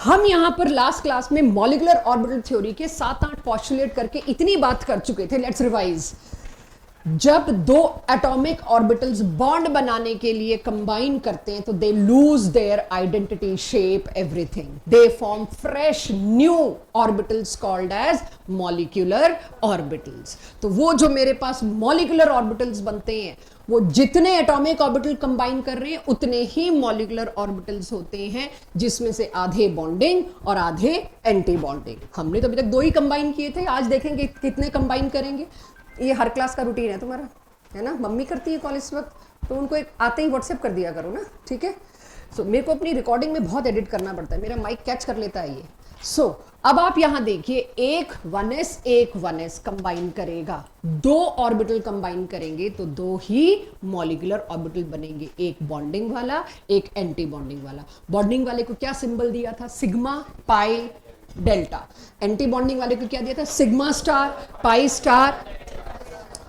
हम यहां पर लास्ट क्लास में मॉलिक्यूलर ऑर्बिटल थ्योरी के 7-8 पॉस्टुलेट करके इतनी बात कर चुके थे. Let's revise. जब दो एटॉमिक ऑर्बिटल्स बॉन्ड बनाने के लिए कंबाइन करते हैं तो they lose their identity, shape, everything. They form fresh new orbitals called as molecular orbitals. तो वो जो मेरे पास मॉलिक्यूलर ऑर्बिटल्स बनते हैं, वो जितने एटॉमिक ऑर्बिटल कंबाइन कर रहे हैं उतने ही मॉलिक्यूलर ऑर्बिटल्स होते हैं, जिसमें से आधे बॉन्डिंग और आधे एंटी बॉन्डिंग. हमने तो अभी तक 2 ही कंबाइन किए थे. आज देखेंगे कितने कंबाइन करेंगे. ये हर क्लास का रूटीन है तुम्हारा, है ना. मम्मी करती है कॉल इस वक्त, तो उनको एक आते ही व्हाट्सएप कर दिया करो ना, ठीक है. मेरे को अपनी रिकॉर्डिंग में बहुत एडिट करना पड़ता है, मेरा माइक कैच कर लेता है ये. अब आप यहां देखिए, एक 1s कंबाइन करेगा, 2 ऑर्बिटल कंबाइन करेंगे तो 2 ही मॉलिक्यूलर ऑर्बिटल बनेंगे, एक बॉन्डिंग वाला, एक एंटी बॉन्डिंग वाला. बॉन्डिंग वाले को क्या सिंबल दिया था? सिग्मा, पाई, डेल्टा. एंटी बॉन्डिंग वाले को क्या दिया था? Sigma star, pi star.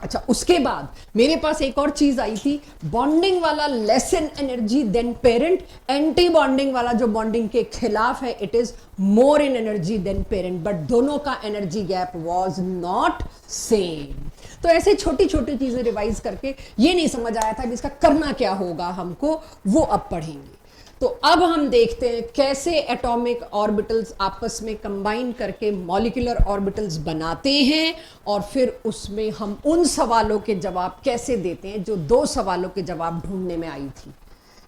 अच्छा, उसके बाद मेरे पास एक और चीज आई थी. बॉन्डिंग वाला less in energy than parent, antibonding वाला जो बॉन्डिंग के खिलाफ है, it is more in energy than parent. But दोनों का energy gap was not same. तो ऐसे छोटी छोटी चीजें रिवाइज करके ये नहीं समझ आया था कि इसका करना क्या होगा हमको, वो अब पढ़ेंगे. तो अब हम देखते हैं कैसे एटॉमिक ऑर्बिटल्स आपस में कंबाइन करके मॉलिक्यूलर ऑर्बिटल्स बनाते हैं, और फिर उसमें हम उन सवालों के जवाब कैसे देते हैं जो 2 सवालों के जवाब ढूंढने में आई थी.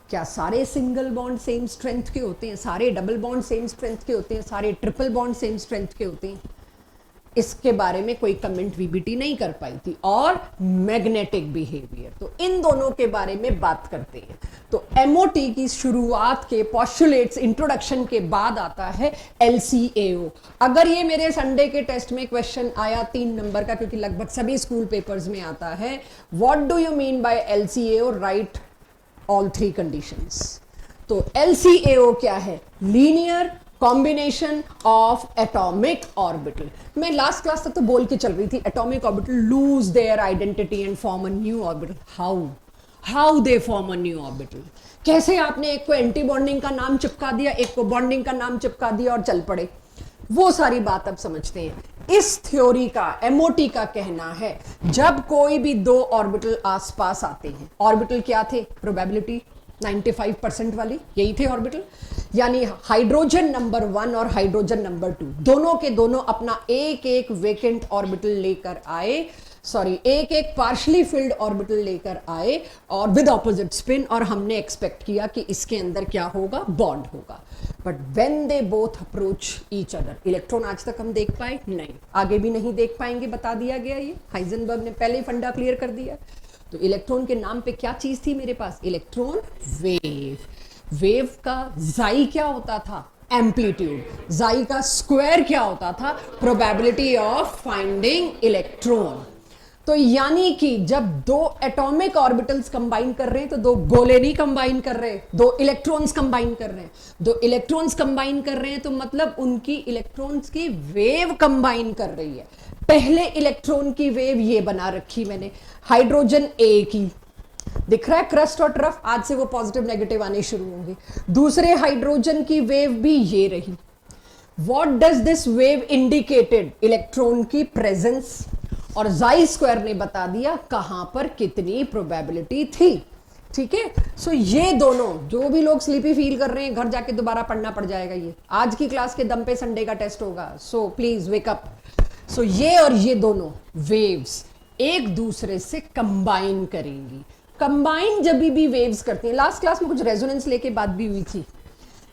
क्या सारे सिंगल बॉन्ड सेम स्ट्रेंथ के होते हैं? सारे डबल बॉन्ड सेम स्ट्रेंथ के होते हैं? सारे ट्रिपल बॉन्ड सेम स्ट्रेंथ के होते हैं? इसके बारे में कोई कमेंट वीबीटी नहीं कर पाई थी. और मैग्नेटिक बिहेवियर, तो इन दोनों के बारे में बात करते हैं. तो एमओटी की शुरुआत के पॉस्टुलेट्स इंट्रोडक्शन के बाद आता है एलसीएओ. अगर ये मेरे संडे के टेस्ट में क्वेश्चन आया 3 नंबर का, क्योंकि लगभग सभी स्कूल पेपर्स में आता है, what do you mean by LCAO? Right all 3 conditions. तो एलसीएओ क्या है? Linear combination of atomic orbital. मैं लास्ट क्लास तक तो बोल के चल रही थी, atomic orbital loose their identity and form a new orbital. How they form a new orbital? कैसे आपने एक को एंटी बॉन्डिंग का नाम चिपका दिया, एक को बॉन्डिंग का नाम चिपका दिया और चल पड़े. वो सारी बात अब समझते हैं. इस थ्योरी का, एमओटी का कहना है, जब कोई भी 2 ऑर्बिटल आसपास आते हैं, ऑर्बिटल क्या थे? प्रोबेबिलिटी 95% वाली, यही थे ऑर्बिटल. यानी हाइड्रोजन नंबर 1 और हाइड्रोजन नंबर 2 दोनों के दोनों अपना एक वेकेंट ऑर्बिटल लेकर आए, एक पार्शली फिल्ड ऑर्बिटल लेकर आए और विद ऑपोजिट स्पिन, और हमने एक्सपेक्ट किया कि इसके अंदर क्या होगा? बॉन्ड होगा. But when they both approach each other, electron आज तक हम देख पाए नहीं, आगे भी नहीं देख पाएंगे, बता दिया गया. ये हाइजेनबर्ग ने पहले ही फंडा क्लियर कर दिया. तो इलेक्ट्रॉन के नाम पे क्या चीज थी मेरे पास? Electron wave. वेव का जाई क्या होता था? एम्पलीट्यूड. जाई का स्क्वायर क्या होता था? Probability of finding electron. तो यानी कि जब 2 एटॉमिक ऑर्बिटल्स कंबाइन कर रहे हैं तो 2 गोले नहीं कंबाइन कर रहे, 2 इलेक्ट्रॉन्स कंबाइन कर रहे हैं. 2 इलेक्ट्रॉन्स कंबाइन कर रहे हैं तो मतलब उनकी इलेक्ट्रॉन्स की वेव कंबाइन कर रही है. पहले इलेक्ट्रॉन की वेव ये बना रखी मैंने, हाइड्रोजन ए की, दिख रहा है क्रस्ट और ट्रफ. आज से वो पॉजिटिव नेगेटिव आने शुरू होंगे. दूसरे हाइड्रोजन की वेव भी ये रही. What does this wave indicated? Electron की प्रेजेंस. और जाई स्क्वायर ने बता दिया कहां पर कितनी प्रोबेबिलिटी थी. ठीक है. ये दोनों, जो भी लोग स्लीपी फील कर रहे हैं, घर जाके दोबारा पढ़ना पड़ जाएगा. ये आज की क्लास के दम पे संडे का टेस्ट होगा. Please wake up. ये और ये दोनों वेव्स एक दूसरे से कंबाइन करेंगी. कंबाइन जब भी वेव्स करती हैं, लास्ट क्लास में कुछ रेजोनेंस लेके बात भी हुई थी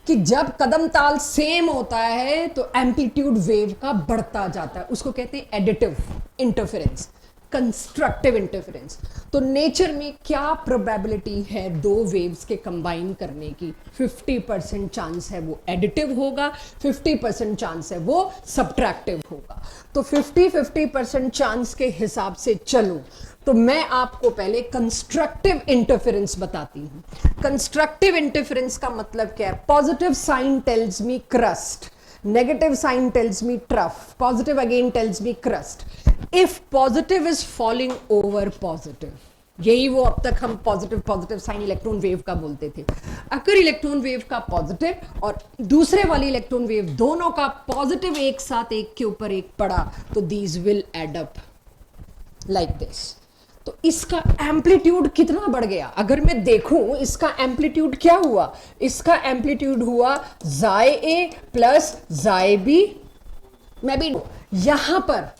कि जब कदम ताल सेम होता है तो एम्पलीट्यूड वेव का बढ़ता जाता है. उसको कहते हैं एडिटिव इंटरफेरेंस, कंस्ट्रक्टिव इंटरफेरेंस. तो नेचर में क्या प्रोबेबिलिटी है 2 वेव्स के कंबाइन करने की? 50% चांस है वो एडिटिव होगा, 50% चांस है वो सब्ट्रैक्टिव होगा. तो 50-50% चांस के हिसाब से चलो तो मैं आपको पहले कंस्ट्रक्टिव इंटरफेरेंस बताती हूं. कंस्ट्रक्टिव इंटरफेरेंस का मतलब क्या है? Positive sign tells me crest, negative sign tells me trough, positive again tells me crust. If positive is falling over positive, यही वो अब तक हम positive positive sign electron wave का बोलते थे। अगर इलेक्ट्रॉन वेव का पॉजिटिव और दूसरे वाली इलेक्ट्रॉन वेव दोनों का पॉजिटिव एक साथ एक के ऊपर एक पड़ा तो these will add up like this. तो इसका एम्पलीट्यूड कितना बढ़ गया, अगर मैं देखूं इसका एम्पलीट्यूड क्या हुआ, इसका एम्पलीट्यूड हुआ जाए ए प्लस जाए बी। मैं भी यहां पर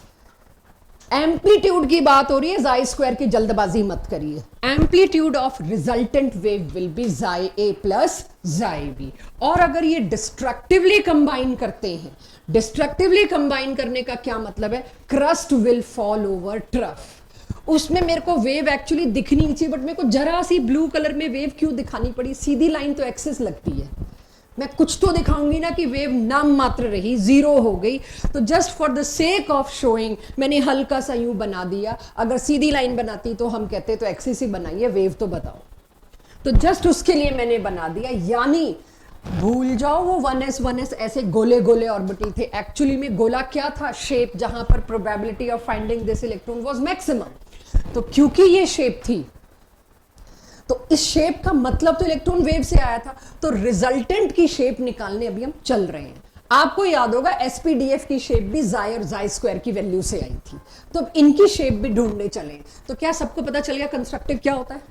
एम्पलीट्यूड की बात हो रही है, जाई स्क्वायर की जल्दबाजी मत करिए। Amplitude of resultant wave will be जाई ए प्लस जाई बी। और अगर ये डिस्ट्रक्टिवली कंबाइन करते हैं, डिस्ट्रक्टिवली कंबाइन करने का क्या मतलब है, crust will fall over trough. उसमें मेरे को वेव एक्चुअली दिखनी नहीं चाहिए, बट मेरे को जरा सी ब्लू कलर में वेव क्यों दिखानी पड़ी, सीधी लाइन तो एक्सेस लगती है, मैं कुछ तो दिखाऊंगी ना कि वेव नाम मात्र रही, जीरो हो गई। तो just for the sake of showing मैंने हल्का सा यूं बना दिया। अगर सीधी लाइन बनाती तो हम कहते तो एक्सिस ही बनाइए, वेव तो बताओ। तो जस्ट उसके लिए मैंने बना दिया, यानी भूल जाओ वो 1s ऐसे गोले गोले ऑर्बिटल थे। एक्चुअली में गोला क्या था, शेप, जहां पर probability of finding this electron was maximum. तो क्योंकि ये शेप थी तो इस शेप का मतलब तो इलेक्ट्रॉन वेव से आया था, तो रिजल्टेंट की शेप निकालने अभी हम चल रहे हैं। आपको याद होगा एसपीडीएफ की शेप भी जाई और जाई स्क्वायर की वैल्यू से आई थी, तो अब इनकी शेप भी ढूंढने चले। तो क्या सबको पता चल गया कंस्ट्रक्टिव क्या होता है,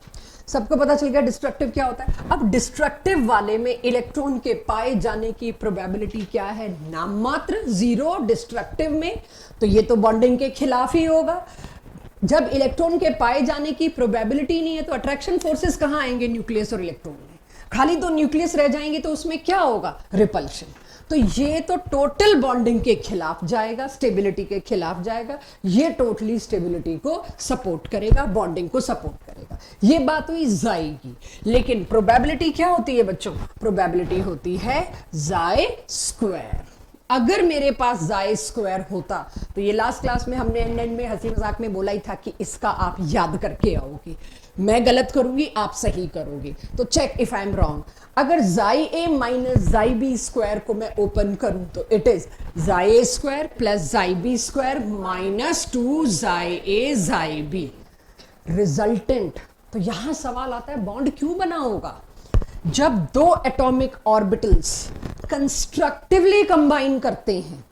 सबको पता चल गया डिस्ट्रक्टिव क्या होता है। अब डिस्ट्रक्टिव वाले में इलेक्ट्रॉन के पाए जाने की प्रोबेबिलिटी क्या है, नाम मात्र जीरो। डिस्ट्रक्टिव में तो ये तो बॉन्डिंग के खिलाफ ही होगा। जब इलेक्ट्रॉन के पाए जाने की प्रोबेबिलिटी नहीं है तो अट्रैक्शन फोर्सेस कहां आएंगे, न्यूक्लियस और इलेक्ट्रॉन में। खाली तो न्यूक्लियस रह जाएंगे तो उसमें क्या होगा, रिपल्शन। तो ये तो टोटल बॉन्डिंग के खिलाफ जाएगा, स्टेबिलिटी के खिलाफ जाएगा। ये टोटली स्टेबिलिटी को सपोर्ट करेगा, बॉन्डिंग को सपोर्ट करेगा। ये बात हुई जाई की। लेकिन प्रोबेबिलिटी क्या होती है बच्चों, प्रोबेबिलिटी होती है जाए स्क्वायर। अगर मेरे पास जाए स्क्वायर होता तो ये लास्ट क्लास में हमने एंड में हंसी मजाक में बोला ही था कि इसका आप याद करके आओगे। मैं गलत करूंगी, आप सही करोगे, तो check if I am wrong. अगर psi A minus psi B square को मैं ओपन करूं तो it is psi A square plus psi B square minus 2 psi ए जाई बी। रिजल्टेंट, तो यहां सवाल आता है बॉन्ड क्यों बना होगा। जब दो एटॉमिक ऑर्बिटल्स कंस्ट्रक्टिवली कंबाइन करते हैं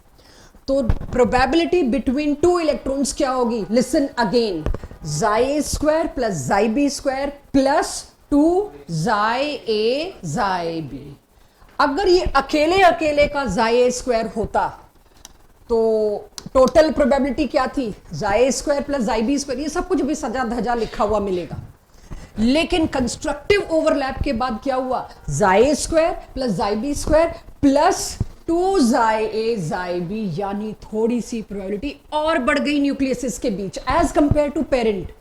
तो प्रोबेबिलिटी बिटवीन टू इलेक्ट्रॉन्स क्या होगी, लिसन अगेन, जाई square plus psi B square plus 2 psi ए जाई बी। अगर ये अकेले अकेले का जाई ए स्क्वायर होता तो टोटल प्रोबेबिलिटी क्या थी, जाई square plus psi B square. ये सब कुछ भी सजा धजा लिखा हुआ मिलेगा, लेकिन कंस्ट्रक्टिव ओवरलैप के बाद क्या हुआ, जाई square plus psi B square plus 2 psi ए जाई बी, यानी थोड़ी सी प्रोबेबिलिटी और बढ़ गई न्यूक्लियस के बीच एज कंपेयर टू पेरेंट।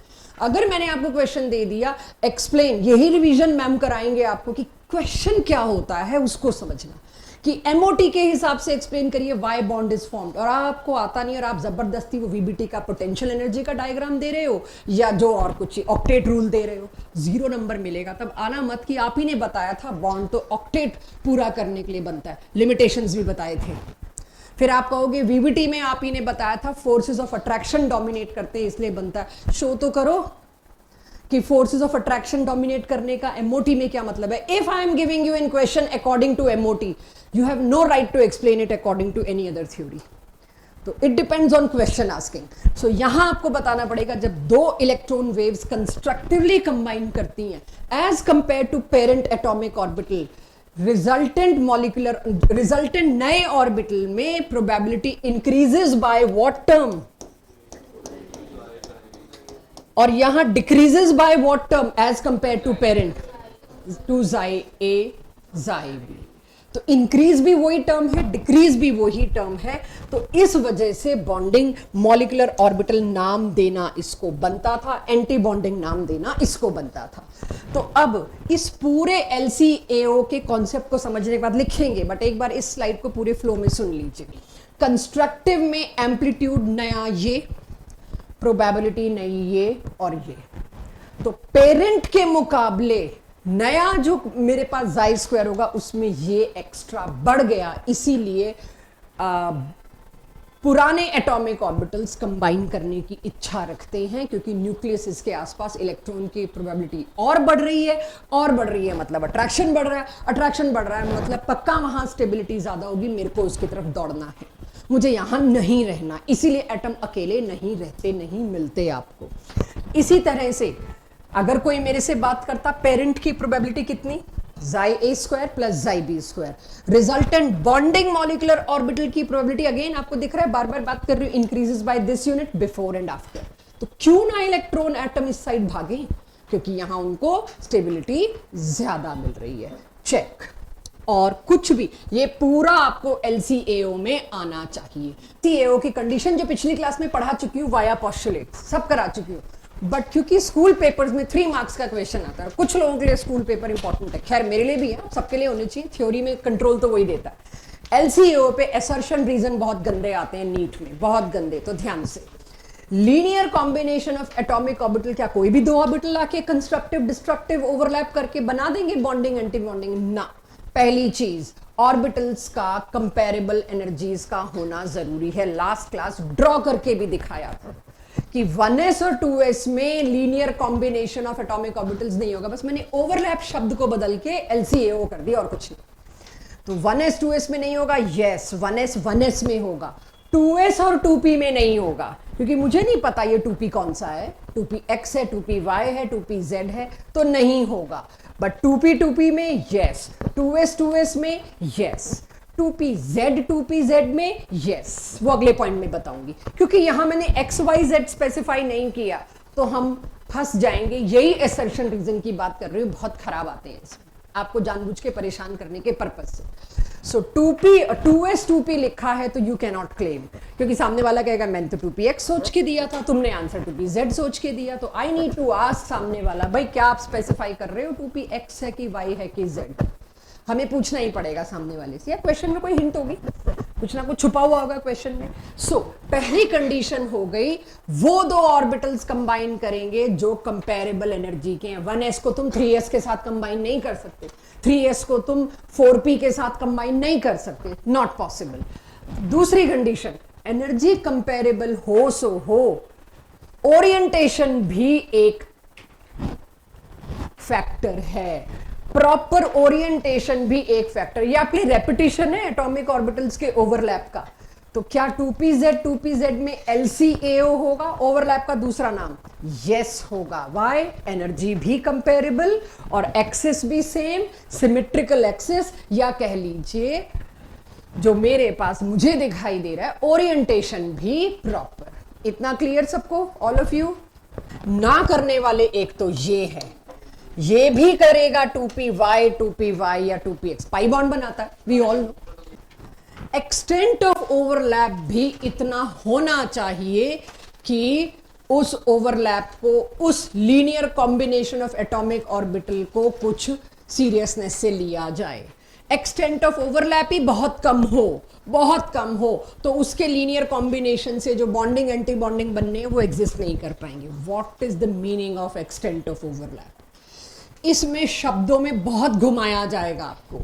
अगर मैंने आपको क्वेश्चन दे दिया एक्सप्लेन, यही रिवीजन मैम कराएंगे आपको कि क्वेश्चन क्या होता है उसको समझना, कि एमओटी के हिसाब से एक्सप्लेन करिए व्हाई बॉन्ड इज फॉर्म्ड, और आपको आता नहीं और आप जबरदस्ती वो वीबीटी का पोटेंशियल एनर्जी का डायग्राम दे रहे हो या जो और कुछ ऑक्टेट रूल दे रहे हो, 0 नंबर मिलेगा। तब आना मत कि आप ही ने बताया था बॉन्ड तो ऑक्टेट पूरा करने के लिए बनता है, लिमिटेशंस भी बताए थे। फिर आप कहोगे वीबीटी में आप ही ने बताया था फोर्सेस ऑफ अट्रैक्शन डोमिनेट करते हैं इसलिए बनता है। शो तो करो कि फोर्सेस ऑफ अट्रैक्शन डोमिनेट करने का एमओटी में क्या मतलब है। If I am giving you in question according to MOT, you have no right to explain it according to any other theory. तो it depends on question asking. So यहां आपको बताना पड़ेगा जब दो इलेक्ट्रॉन वेव्स कंस्ट्रक्टिवली कंबाइन करती हैं as compare to parent atomic orbital, resultant नए ऑर्बिटल में probability increases by what term, और यहां decreases by what term as compare to parent, 2 psi ए जाई बी। तो इंक्रीज भी वही टर्म है, डिक्रीज भी वही टर्म है। तो इस वजह से बॉन्डिंग मॉलिक्यूलर ऑर्बिटल नाम देना इसको बनता था, एंटी बॉन्डिंग नाम देना इसको बनता था। तो अब इस पूरे एलसीएओ के कॉन्सेप्ट को समझने के बाद लिखेंगे, बट एक बार इस स्लाइड को पूरे फ्लो में सुन लीजिए। कंस्ट्रक्टिव में एम्पलीट्यूड नया ये, प्रोबेबिलिटी नई ये और ये। तो पेरेंट के मुकाबले नया जो मेरे पास जाई स्क्वायर होगा उसमें ये एक्स्ट्रा बढ़ गया, इसीलिए पुराने एटॉमिक ऑर्बिटल्स कंबाइन करने की इच्छा रखते हैं, क्योंकि न्यूक्लियस इसके आसपास इलेक्ट्रॉन की प्रोबेबिलिटी और बढ़ रही है, और बढ़ रही है मतलब अट्रैक्शन बढ़ रहा है, अट्रैक्शन बढ़ रहा है मतलब पक्का वहां स्टेबिलिटी ज्यादा होगी, मेरे को उसकी तरफ दौड़ना है, मुझे यहां नहीं रहना। इसीलिए एटम अकेले नहीं रहते, नहीं मिलते आपको। इसी तरह से अगर कोई मेरे से बात करता पेरेंट की प्रोबेबिलिटी कितनी, psi A square plus psi B square, resultant bonding molecular orbital की प्रोबेबिलिटी अगेन आपको दिख रहा है, बार बार बात कर रही हूं, increases by this unit before and after. तो क्यों ना इलेक्ट्रॉन एटम इस साइड भागे, क्योंकि यहां उनको स्टेबिलिटी ज्यादा मिल रही है। चेक। और कुछ भी, ये पूरा आपको LCAO में आना चाहिए। LCAO की कंडीशन जो पिछली क्लास में पढ़ा चुकी हूं, वाया पोस्टुलेट सब करा चुकी हूं, बट क्योंकि स्कूल पेपर्स में 3 मार्क्स का क्वेश्चन आता है, कुछ लोगों के लिए स्कूल पेपर इंपॉर्टेंट है, खैर मेरे लिए भी है, सबके लिए होने चाहिए, थ्योरी में कंट्रोल तो वही देता है। LCAO पे असर्शन रीजन बहुत गंदे आते हैं नीट में, बहुत गंदे, तो ध्यान से। Linear combination of atomic orbital, क्या कोई भी 2 ऑर्बिटल आके कंस्ट्रक्टिव डिस्ट्रक्टिव ओवरलैप करके बना देंगे बॉन्डिंग एंटी बॉन्डिंग? ना। पहली चीज, ऑर्बिटल्स का कंपेरेबल एनर्जीज का होना जरूरी है। लास्ट क्लास ड्रॉ करके भी दिखाया था कि 1s और 2s में linear combination of atomic orbitals नहीं होगा, बस मैंने ओवरलैप शब्द को बदल के LCAO कर दिया और कुछ नहीं। तो 1s 2s में नहीं होगा, यस 1s 1s में होगा, 2s और 2p में नहीं होगा, क्योंकि मुझे नहीं पता ये 2p कौन सा है, 2px है, 2py है, 2pz है, तो नहीं होगा। बट 2p में यस, 2s 2s में यस, 2pz में यस, वो अगले पॉइंट में बताऊंगी, क्योंकि यहां मैंने XYZ स्पेसिफाई नहीं किया तो हम फंस जाएंगे। यही असर्शन रीजन की बात कर रही हूं, बहुत खराब आते हैं इसमें, आपको जानबूझ के परेशान करने के पर्पज से। सो 2s 2p लिखा है तो यू कैन नॉट क्लेम, क्योंकि सामने वाला कहेगा मैंने तो 2px सोच के दिया था, तुमने आंसर 2pz सोच के दिया, तो आई नीड टू आस्क सामने वाला, भाई क्या आप स्पेसिफाई कर रहे हो, 2px है कि y है कि z? हमें पूछना ही पड़ेगा सामने वाले से, या क्वेश्चन में कोई हिंट होगी, कुछ ना कुछ छुपा हुआ होगा क्वेश्चन में। सो पहली कंडीशन हो गई, वो 2 ऑर्बिटल्स कंबाइन करेंगे जो कंपेरेबल एनर्जी के हैं। 1s को तुम 3s के साथ कंबाइन नहीं कर सकते, 3s को तुम 4p के साथ कंबाइन नहीं कर सकते, नॉट पॉसिबल। दूसरी कंडीशन, एनर्जी कंपेरेबल हो सो हो, ओरिएंटेशन भी एक फैक्टर है, प्रॉपर ओरिएंटेशन भी एक फैक्टर। ये आपकी रेपिटेशन है एटॉमिक ऑर्बिटल्स के ओवरलैप का। तो क्या 2pz में LCAO होगा, ओवरलैप का दूसरा नाम? यस होगा। वाई? एनर्जी भी कंपेरेबल और एक्सिस भी सेम, सिमेट्रिकल एक्सिस, या कह लीजिए जो मेरे पास मुझे दिखाई दे रहा है ओरिएंटेशन भी प्रॉपर। इतना क्लियर सबको, ऑल ऑफ यू? ना करने वाले एक तो ये है, ये भी करेगा 2py या 2px, पाई बॉन्ड बनाता है, we all know. Extent of overlap भी इतना होना चाहिए कि उस ओवरलैप को, उस linear combination of atomic orbital को कुछ सीरियसनेस से लिया जाए। एक्सटेंट ऑफ ओवरलैप ही बहुत कम हो, बहुत कम हो, तो उसके लीनियर कॉम्बिनेशन से जो बॉन्डिंग एंटी बॉन्डिंग बनने हैं वो एग्जिस्ट नहीं कर पाएंगे। What is the meaning of extent of overlap? इसमें शब्दों में बहुत घुमाया जाएगा आपको।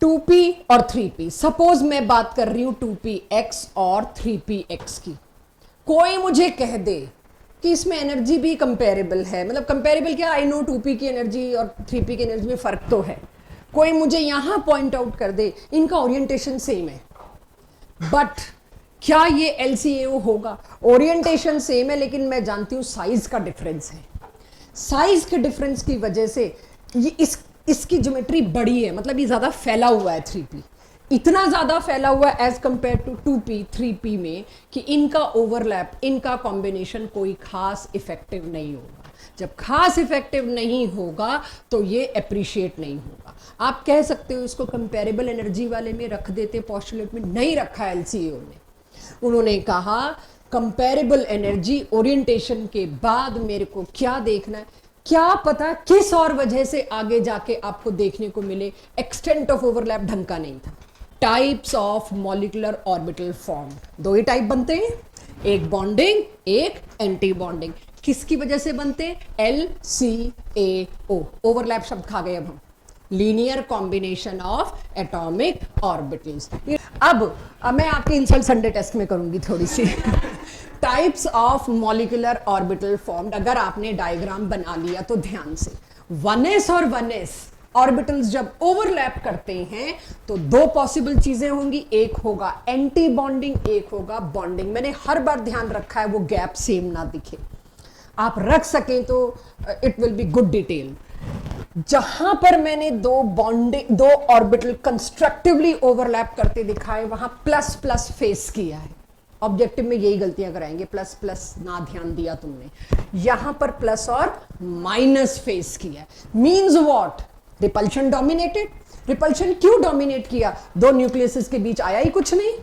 2p और 3p, सपोज मैं बात कर रही हूं 2px और 3px की, कोई मुझे कह दे कि इसमें एनर्जी भी कंपेरेबल है, मतलब कंपेरेबल क्या, आई नो 2p की एनर्जी और 3p की एनर्जी में फर्क तो है, कोई मुझे यहां पॉइंट आउट कर दे इनका ओरिएंटेशन सेम है, बट क्या ये LCAO होगा? ओरिएंटेशन सेम है, लेकिन मैं जानती हूं साइज का डिफरेंस है, साइज के डिफरेंस की वजह से ये इसकी ज्योमेट्री बड़ी है, मतलब ये ज्यादा फैला हुआ है 3p, इतना ज्यादा फैला हुआ है as compare to 2p 3p में कि इनका ओवरलैप, इनका कॉम्बिनेशन कोई खास इफेक्टिव नहीं होगा। जब खास इफेक्टिव नहीं होगा तो ये अप्रिशिएट नहीं होगा। आप कह सकते हो इसको कंपेरेबल एनर्जी वाले में रख देते, पोस्टुलेट में नहीं रखा LCAO ने। उन्होंने कहा कंपेरेबल एनर्जी ओरिएंटेशन के बाद मेरे को क्या देखना है, क्या पता किस और वजह से आगे जाके आपको देखने को मिले एक्सटेंट ऑफ ओवरलैप ढंग का नहीं था। Types of molecular orbital form, 2 he type बनते हैं, एक बॉन्डिंग, एक एंटी बॉन्डिंग। किसकी वजह से बनते हैं? LCAO। ओवरलैप शब्द खा गए अब हम, linear combination of atomic orbitals. अब मैं आपके इंसल्ट संडे टेस्ट में करूंगी थोड़ी सी types of molecular orbital formed. अगर आपने डायग्राम बना लिया तो ध्यान से, 1s और 1s ऑर्बिटल्स जब ओवरलैप करते हैं तो दो पॉसिबल चीजें होंगी, एक होगा एंटी बॉन्डिंग, एक होगा बॉन्डिंग। मैंने हर बार ध्यान रखा है वो गैप सेम ना दिखे, आप रख सकें तो it will be good detail. जहां पर मैंने दो ऑर्बिटल कंस्ट्रक्टिवली ओवरलैप करते दिखाए वहां प्लस प्लस फेस किया है। ऑब्जेक्टिव में यही गलतियां कराएंगे, प्लस प्लस ना ध्यान दिया तुमने, यहां पर प्लस और माइनस फेस किया है। Means what? Repulsion dominated. Repulsion क्यों डोमिनेट किया? दो न्यूक्लियस के बीच आया ही कुछ नहीं,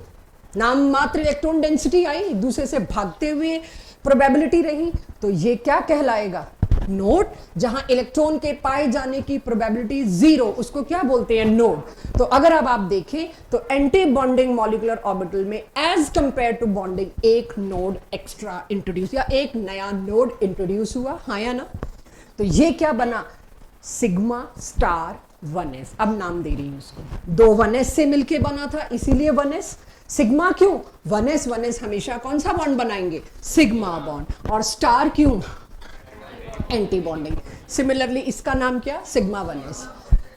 नाम मात्र इलेक्ट्रॉन डेंसिटी आई, एक दूसरे से भागते हुए प्रोबेबिलिटी रही, तो ये क्या कहलाएगा? नोड। जहां इलेक्ट्रॉन के पाए जाने की प्रोबेबिलिटी जीरो, उसको क्या बोलते हैं? नोड। तो अगर अब आप देखें तो एंटी बॉन्डिंग मॉलिक्यूलर ऑर्बिटल में एज कंपेयर टू बॉन्डिंग एक नोड एक्स्ट्रा इंट्रोड्यूस, या एक नया नोड इंट्रोड्यूस हुआ, हाँ या ना? तो ये क्या बना? Sigma star 1s। अब नाम दे रही हूं उसको, दो 1s से मिलके बना था इसीलिए 1s। सिग्मा क्यों? 1s 1s हमेशा कौन सा बॉन्ड बनाएंगे? Sigma bond. और स्टार क्यों? Anti bonding. सिमिलरली इसका नाम क्या? Sigma 1s।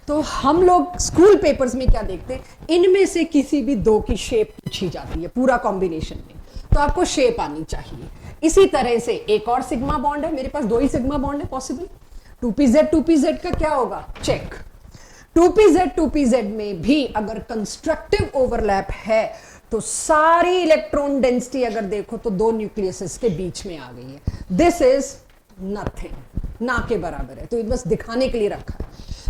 तो हम लोग स्कूल पेपर्स में क्या देखते हैं? इनमें से किसी भी दो की शेप पूछी जाती है पूरा कॉम्बिनेशन में, तो आपको शेप आनी चाहिए। इसी तरह से एक और सिग्मा बॉन्ड है, मेरे पास दो ही सिग्मा बॉन्ड है पॉसिबल। 2pz का क्या होगा? चेक। 2pz में भी अगर कंस्ट्रक्टिव ओवरलैप है तो सारी इलेक्ट्रॉन डेंसिटी अगर देखो तो दो न्यूक्लियस के बीच में आ गई है। दिस इज नथिंग, ना के बराबर है, तो ये बस दिखाने के लिए रखा है।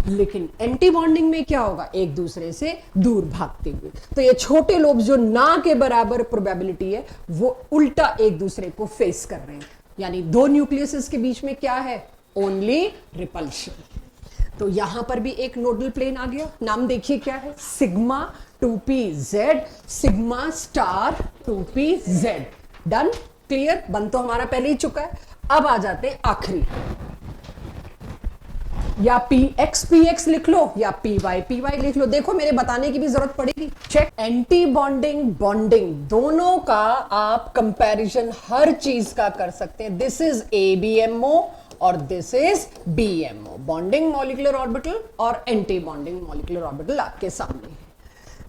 लेकिन एंटी बॉन्डिंग में क्या होगा? एक दूसरे से दूर भागते हुए। तो ये छोटे लोब जो ना के बराबर प्रोबेबिलिटी है वो उल्टा एक दूसरे को फेस कर रहे हैं, यानी दो न्यूक्लियस के बीच में क्या है? Only repulsion. तो यहां पर भी एक नोडल प्लेन आ गया, नाम देखिए क्या है? Sigma 2pz, sigma star 2pz। Done? Clear? बन तो हमारा पहले ही चुका है। अब आ जाते हैं आखिरी, या px लिख लो या py लिख लो। देखो मेरे बताने की भी जरूरत पड़ेगी। चेक। एंटी बॉन्डिंग बॉन्डिंग दोनों का आप कंपैरिजन हर चीज का कर सकते हैं। दिस इज ABMO और this is BMO, bonding molecular orbital और एंटी बॉन्डिंग मॉलिक्यूलर ऑर्बिटल आपके सामने है।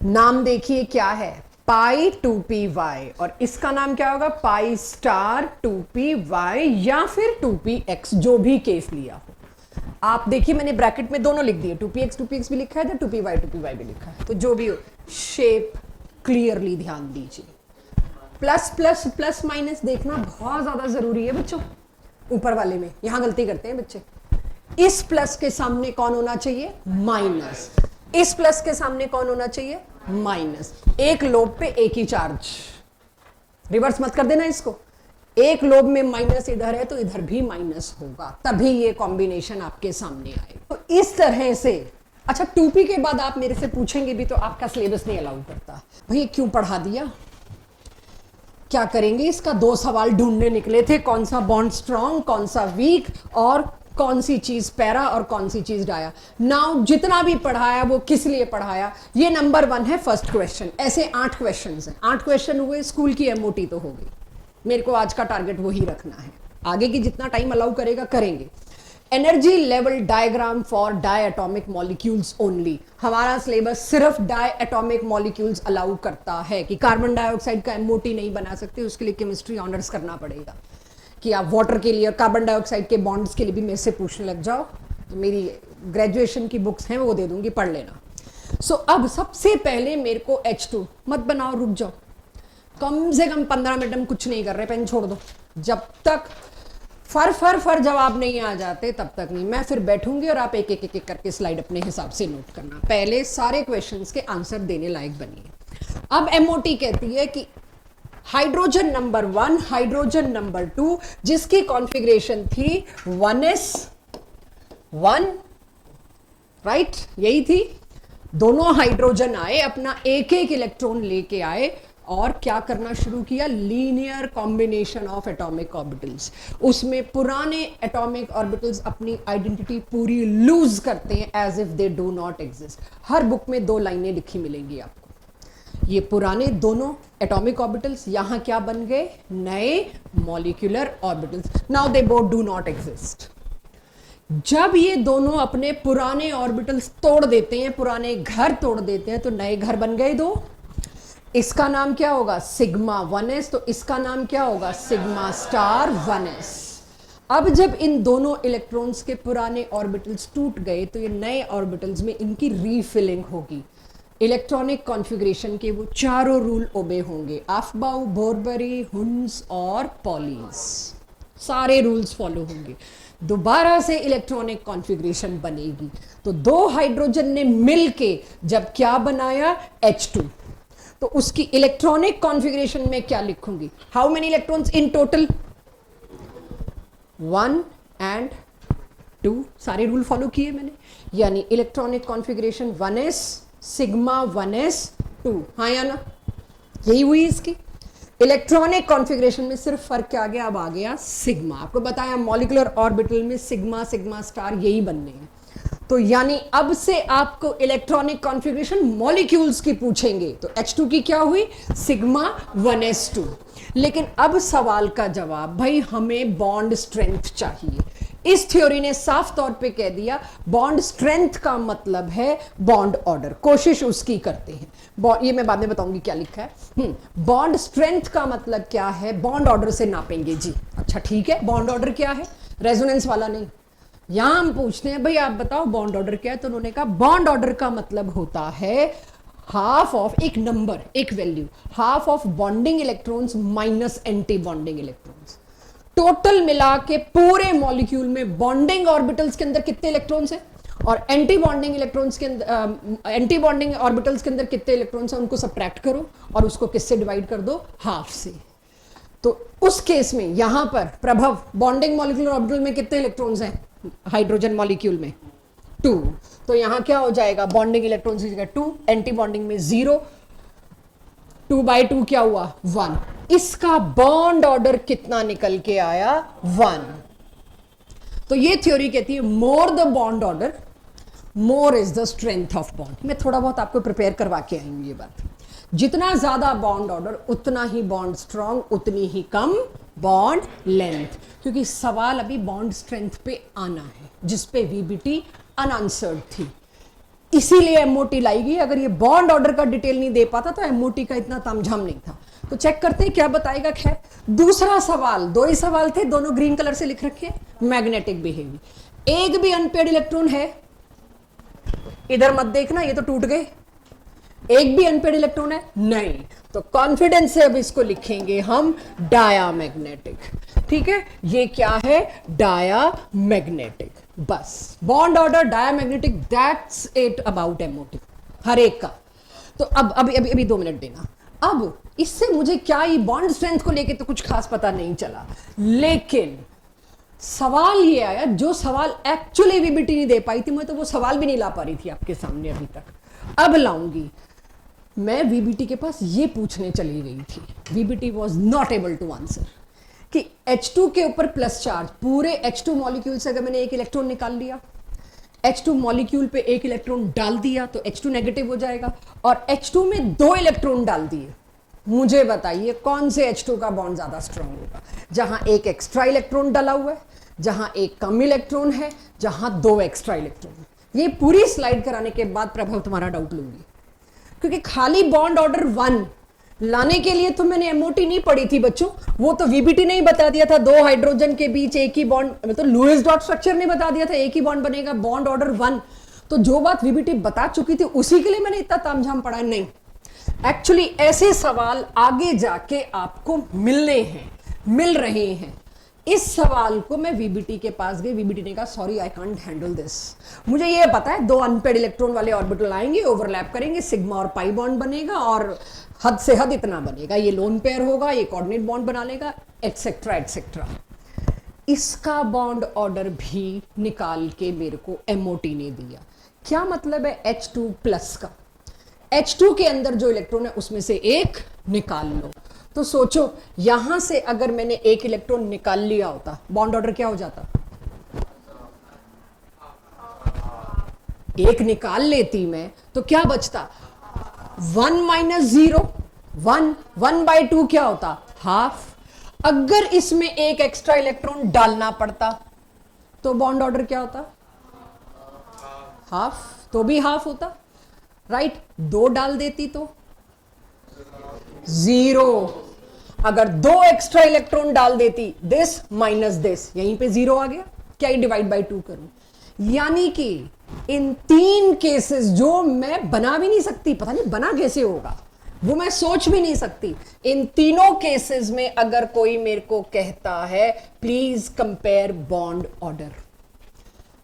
नाम देखिए क्या है? पाई 2py, और इसका नाम क्या होगा? पाई स्टार 2py या फिर 2px, जो भी केस लिया हो। आप देखिए मैंने ब्रैकेट में दोनों लिख दिए, 2px भी लिखा है था, 2py भी लिखा है, तो जो भी हो शेप क्लियरली ध्यान दीजिए। प्लस प्लस प्लस माइनस देखना बहुत ज्यादा जरूरी है बच्चों। ऊपर वाले में यहां गलती करते हैं बच्चे। इस प्लस के सामने कौन होना चाहिए? माइनस। इस प्लस के सामने कौन होना चाहिए? माइनस। एक लोब पे एक ही चार्ज, रिवर्स मत कर देना इसको। एक लोब में माइनस इधर है तो इधर भी माइनस होगा, तभी ये कॉम्बिनेशन आपके सामने आए। तो इस तरह से, अच्छा 2p के बाद आप मेरे से पूछेंगे भी तो आपका सिलेबस नहीं अलाउ करता, भैया क्यों पढ़ा दिया, क्या करेंगे इसका? दो सवाल ढूंढने निकले थे, कौन सा बॉन्ड स्ट्रॉन्ग, कौन सा वीक, और कौन सी चीज पैरा और कौन सी चीज डाया। नाउ जितना भी पढ़ाया वो किस लिए पढ़ाया? ये नंबर 1 है फर्स्ट क्वेश्चन। ऐसे 8 क्वेश्चन हैं, 8 क्वेश्चन हुए, स्कूल की MOT तो हो गई। मेरे को आज का टारगेट वही रखना है, आगे की जितना टाइम अलाउ करेगा करेंगे। Energy level diagram for diatomic molecules only. हमारा सिलेबस सिर्फ डायटोमिक मॉलिक्यूल्स अलाउ करता है कि कार्बन डाइऑक्साइड का MOT नहीं बना सकते, उसके लिए केमिस्ट्री ऑनर्स करना पड़ेगा। कि आप वाटर के लिए, कार्बन डाइऑक्साइड के बॉन्ड्स के लिए भी मेरे से पूछने लग जाओ तो मेरी ग्रेजुएशन की बुक्स हैं वो दे दूंगी, पढ़ लेना। सो अब सबसे पहले मेरे को H2 मत बनाओ, रुक जाओ, कम से कम 15 मिनट हम कुछ नहीं कर रहे, पेन छोड़ दो। जब तक फर जवाब नहीं आ जाते तब तक नहीं। मैं फिर बैठूंगी और आप एक एक करके स्लाइड अपने हिसाब से नोट करना। पहले सारे क्वेश्चंस के आंसर देने लायक बनिए। अब MOT कहती है कि हाइड्रोजन नंबर 1, हाइड्रोजन नंबर 2, जिसकी कॉन्फ़िगरेशन थी 1s1, राइट, यही थी। दोनों हाइड्रोजन आए, अपना एक एक इलेक्ट्रॉन लेके आए, और क्या करना शुरू किया, linear combination of atomic orbitals. उसमें पुराने एटॉमिक ऑर्बिटल्स अपनी आइडेंटिटी पूरी लूज करते हैं as if they do not exist. हर बुक में 2 लाइनें लिखी मिलेंगी आपको। ये पुराने दोनों एटॉमिक ऑर्बिटल्स यहां क्या बन गए, नए molecular orbitals. Now they both do not exist. जब ये दोनों अपने पुराने ऑर्बिटल्स तोड़ देते हैं, पुराने घर तोड़ देते हैं, तो नए घर बन गए 2। इसका नाम क्या होगा, सिग्मा 1s, तो इसका नाम क्या होगा, सिग्मा स्टार 1s। अब जब इन दोनों इलेक्ट्रॉन्स के पुराने ऑर्बिटल्स टूट गए तो ये नए ऑर्बिटल्स में इनकी रीफिलिंग होगी। इलेक्ट्रॉनिक कॉन्फ़िगरेशन के वो चारों रूल ओबे होंगे, अफबाउ, बोरबरी, हुन्स और पॉलीज, सारे रूल्स फॉलो होंगे। दोबारा से इलेक्ट्रॉनिक कॉन्फ़िगरेशन बनेगी। तो 2 हाइड्रोजन ने मिलके जब क्या बनाया, H2, तो उसकी इलेक्ट्रॉनिक कॉन्फ़िगरेशन में क्या लिखूंगी, how many electrons in total, 1 and 2, सारे रूल फॉलो किए मैंने। यानी electronic configuration 1s sigma 1s 2, हाँ या ना, यही हुई इसकी। इलेक्ट्रॉनिक कॉन्फ़िगरेशन में सिर्फ फर्क क्या आ गया, अब आ गया सिग्मा। आपको बताया मॉलिक्यूलर ऑर्बिटल में सिग्मा सिग्मा स्टार यही बनने हैं। तो यानी अब से आपको इलेक्ट्रॉनिक कॉन्फ़िगरेशन मॉलिक्यूल्स की पूछेंगे, तो H2 की क्या हुई, सिग्मा 1s2। लेकिन अब सवाल का जवाब, भाई हमें बॉन्ड स्ट्रेंथ चाहिए। इस थ्योरी ने साफ तौर पे कह दिया बॉन्ड स्ट्रेंथ का मतलब है बॉन्ड ऑर्डर, कोशिश उसकी करते हैं। ये मैं बाद में बताऊंगी क्या लिखा है। बॉन्ड स्ट्रेंथ का मतलब क्या है, बॉन्ड ऑर्डर से नापेंगे जी। अच्छा ठीक है, बॉन्ड ऑर्डर क्या है, रेजोनेंस वाला नहीं। यहां हम पूछते हैं भाई आप बताओ बॉन्ड ऑर्डर क्या है, तो उन्होंने कहा बॉन्ड ऑर्डर का मतलब होता है हाफ ऑफ एक नंबर, एक value, half of bonding electrons minus anti bonding electrons. Total मिला के पूरे मॉलिक्यूल में बॉन्डिंग ऑर्बिटल्स के अंदर कितने इलेक्ट्रॉन्स हैं और एंटी बॉन्डिंग इलेक्ट्रॉन्स के अंदर, एंटी बॉन्डिंग ऑर्बिटल्स के अंदर कितने इलेक्ट्रॉन्स हैं, उनको सबट्रैक्ट करो और उसको किससे डिवाइड कर दो, हाफ से। तो उस केस में यहां पर प्रभव बॉन्डिंग मॉलिक्यूलर ऑर्बिटल में कितने इलेक्ट्रॉन्स हैं, हाइड्रोजन मॉलिक्यूल में 2, तो यहां क्या हो जाएगा, बॉन्डिंग इलेक्ट्रॉन्स की जगह 2, एंटी बॉन्डिंग में 0, 2/2 क्या हुआ, 1। इसका बॉन्ड ऑर्डर कितना निकल के आया, 1। तो ये थ्योरी कहती है more the bond order more is the strength of bond. मैं थोड़ा बहुत आपको प्रिपेयर करवा के आई हूं ये बात। जितना ज्यादा बॉन्ड ऑर्डर उतना ही बॉन्ड स्ट्रांग, उतनी ही कम बॉन्ड लेंथ, क्योंकि सवाल अभी बॉन्ड स्ट्रेंथ पे आना है जिसपे वीबीटी अनआंसर्ड थी, इसीलिए एमओटी लाई गई। अगर ये बॉन्ड ऑर्डर का डिटेल नहीं दे पाता तो एमओटी का इतना तामझाम नहीं था। तो चेक करते हैं क्या बताएगा। खैर दूसरा सवाल, 2 ही सवाल थे, दोनों ग्रीन कलर से लिख रखे, मैग्नेटिक बिहेवियर। एक भी अनपेड इलेक्ट्रॉन है, इधर मत देखना ये तो टूट गए, एक भी अनपेड इलेक्ट्रॉन है नहीं, तो कॉन्फिडेंस से अब इसको लिखेंगे हम डायामैग्नेटिक। ठीक है, ये क्या है, डायामैग्नेटिक। बस bond order diamagnetic, that's it about MOT हर एक का। तो अब अभी 2 मिनट देना। अब इससे मुझे क्या, ये बॉन्ड स्ट्रेंथ को लेके तो कुछ खास पता नहीं चला, लेकिन सवाल ये आया जो सवाल एक्चुअली वीबीटी नहीं दे पाई थी, मैं तो वो सवाल भी नहीं ला पा रही थी आपके सामने अभी तक, अब लाऊंगी। मैं वीबीटी के पास ये पूछने चली गई थी, VBT was not able to answer, कि H2 के ऊपर प्लस चार्ज, पूरे H2 मॉलिक्यूल से अगर मैंने एक इलेक्ट्रॉन निकाल लिया, H2 मॉलिक्यूल पे एक इलेक्ट्रॉन डाल दिया तो H2 नेगेटिव हो जाएगा, और H2 में 2 इलेक्ट्रॉन डाल दिए, मुझे बताइए कौन से H2 का बॉन्ड ज्यादा स्ट्रांग होगा, जहां एक एक्स्ट्रा इलेक्ट्रॉन डाला हुआ है, जहां एक कम इलेक्ट्रॉन है, जहां 2 एक्स्ट्रा इलेक्ट्रॉन। ये पूरी स्लाइड कराने के बाद प्रभाव तुम्हारा डाउट लूंगी, क्योंकि खाली बॉन्ड ऑर्डर 1 लाने के लिए तो मैंने एमओटी नहीं पढ़ी थी बच्चों, वो तो वीबीटी ने ही बता दिया था, 2 हाइड्रोजन के बीच एक ही बॉन्ड, मतलब लुईस डॉट स्ट्रक्चर ने बता दिया था एक ही बॉन्ड बनेगा, बॉन्ड ऑर्डर 1। तो जो बात वीबीटी बता चुकी थी उसी के लिए मैंने इतना तामझाम पढ़ा नहीं। एक्चुअली ऐसे सवाल आगे जाके आपको मिलने हैं, मिल रहे हैं। इस सवाल को मैं वीबीटी के पास गई, वीबीटी ने कहा sorry I can't handle this. मुझे ये पता है 2 अनपेड इलेक्ट्रॉन वाले ऑर्बिटल आएंगे, ओवरलैप करेंगे, सिग्मा और पाई बॉन्ड बनेगा और हद से हद इतना बनेगा, ये लोन पेयर होगा, ये कोऑर्डिनेट बॉन्ड बना लेगा, एटसेट्रा एटसेट्रा। इसका बॉन्ड ऑर्डर भी निकाल के मेरे को एमओटी ने दिया। क्या मतलब है H2 प्लस का, H2 के अंदर जो इलेक्ट्रॉन है उसमें से एक निकाल लो। तो सोचो यहां से अगर मैंने एक इलेक्ट्रॉन निकाल लिया होता, बॉन्ड ऑर्डर क्या हो जाता? एक निकाल लेती मैं तो क्या बचता? 1 माइनस 0, 1, 1/2 क्या होता? हाफ। अगर इसमें एक एक्स्ट्रा इलेक्ट्रॉन डालना पड़ता तो बॉन्ड ऑर्डर क्या होता? हाफ, तो भी हाफ होता, राइट? 2 डाल देती तो 0। अगर 2 एक्स्ट्रा इलेक्ट्रॉन डाल देती, दिस माइनस दिस, यहीं पे 0 आ गया। क्या ये डिवाइड बाय 2 करूं? यानी कि इन 3 केसेस जो मैं बना भी नहीं सकती, पता नहीं बना कैसे होगा, वो मैं सोच भी नहीं सकती, इन तीनों केसेस में अगर कोई मेरे को कहता है प्लीज कंपेयर बॉन्ड ऑर्डर,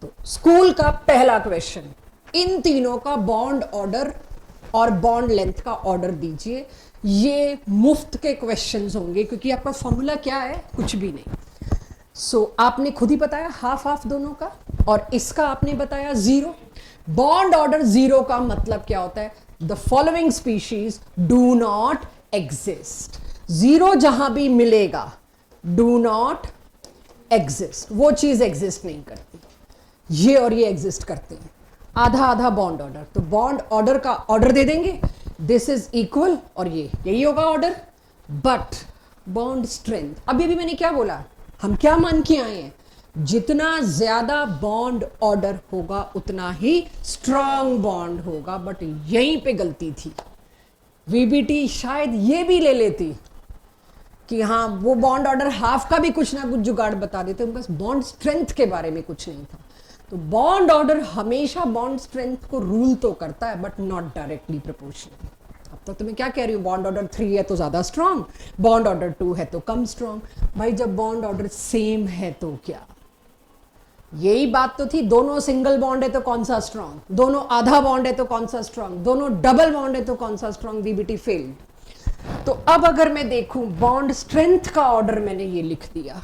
तो स्कूल का पहला क्वेश्चन, इन तीनों का बॉन्ड ऑर्डर और बॉन्ड लेंथ का ऑर्डर दीजिए। ये मुफ्त के क्वेश्चंस होंगे क्योंकि आपका फॉर्मूला क्या है? कुछ भी नहीं। सो आपने खुद ही बताया हाफ हाफ दोनों का, और इसका आपने बताया 0। बॉन्ड ऑर्डर 0 का मतलब क्या होता है? The following species do not exist. 0 जहां भी मिलेगा डू नॉट एग्जिस्ट, वो चीज एग्जिस्ट नहीं करती। ये और ये एग्जिस्ट करते हैं, आधा आधा बॉन्ड ऑर्डर। तो बॉन्ड ऑर्डर का ऑर्डर दे देंगे, दिस इज इक्वल, और ये यही होगा ऑर्डर। बट बॉन्ड स्ट्रेंथ, अभी अभी मैंने क्या बोला, हम क्या मान के आए हैं? जितना ज्यादा बॉन्ड ऑर्डर होगा उतना ही स्ट्रॉन्ग बॉन्ड होगा। बट यहीं पे गलती थी, वीबीटी शायद ये भी ले लेती कि हाँ वो बॉन्ड ऑर्डर हाफ का भी कुछ ना कुछ जुगाड़ बता देते, उनके पास बॉन्ड स्ट्रेंथ के बारे में कुछ नहीं था। तो बॉन्ड ऑर्डर हमेशा बॉन्ड स्ट्रेंथ को रूल तो करता है बट नॉट डायरेक्टली प्रोपोर्शनल। अब तक तो मैं क्या कह रही हूँ, बॉन्ड ऑर्डर 3 है तो ज्यादा स्ट्रांग, बॉन्ड ऑर्डर 2 है तो कम स्ट्रांग। भाई जब बॉन्ड ऑर्डर सेम है तो क्या? यही बात तो थी, दोनों सिंगल बॉन्ड है तो कौन सा स्ट्रांग, दोनों आधा बॉन्ड है तो कौन सा स्ट्रांग, दोनों डबल बॉन्ड है तो कौन सा स्ट्रांग। VBT failed. तो अब अगर मैं देखूं बॉन्ड स्ट्रेंथ का ऑर्डर मैंने ये लिख दिया,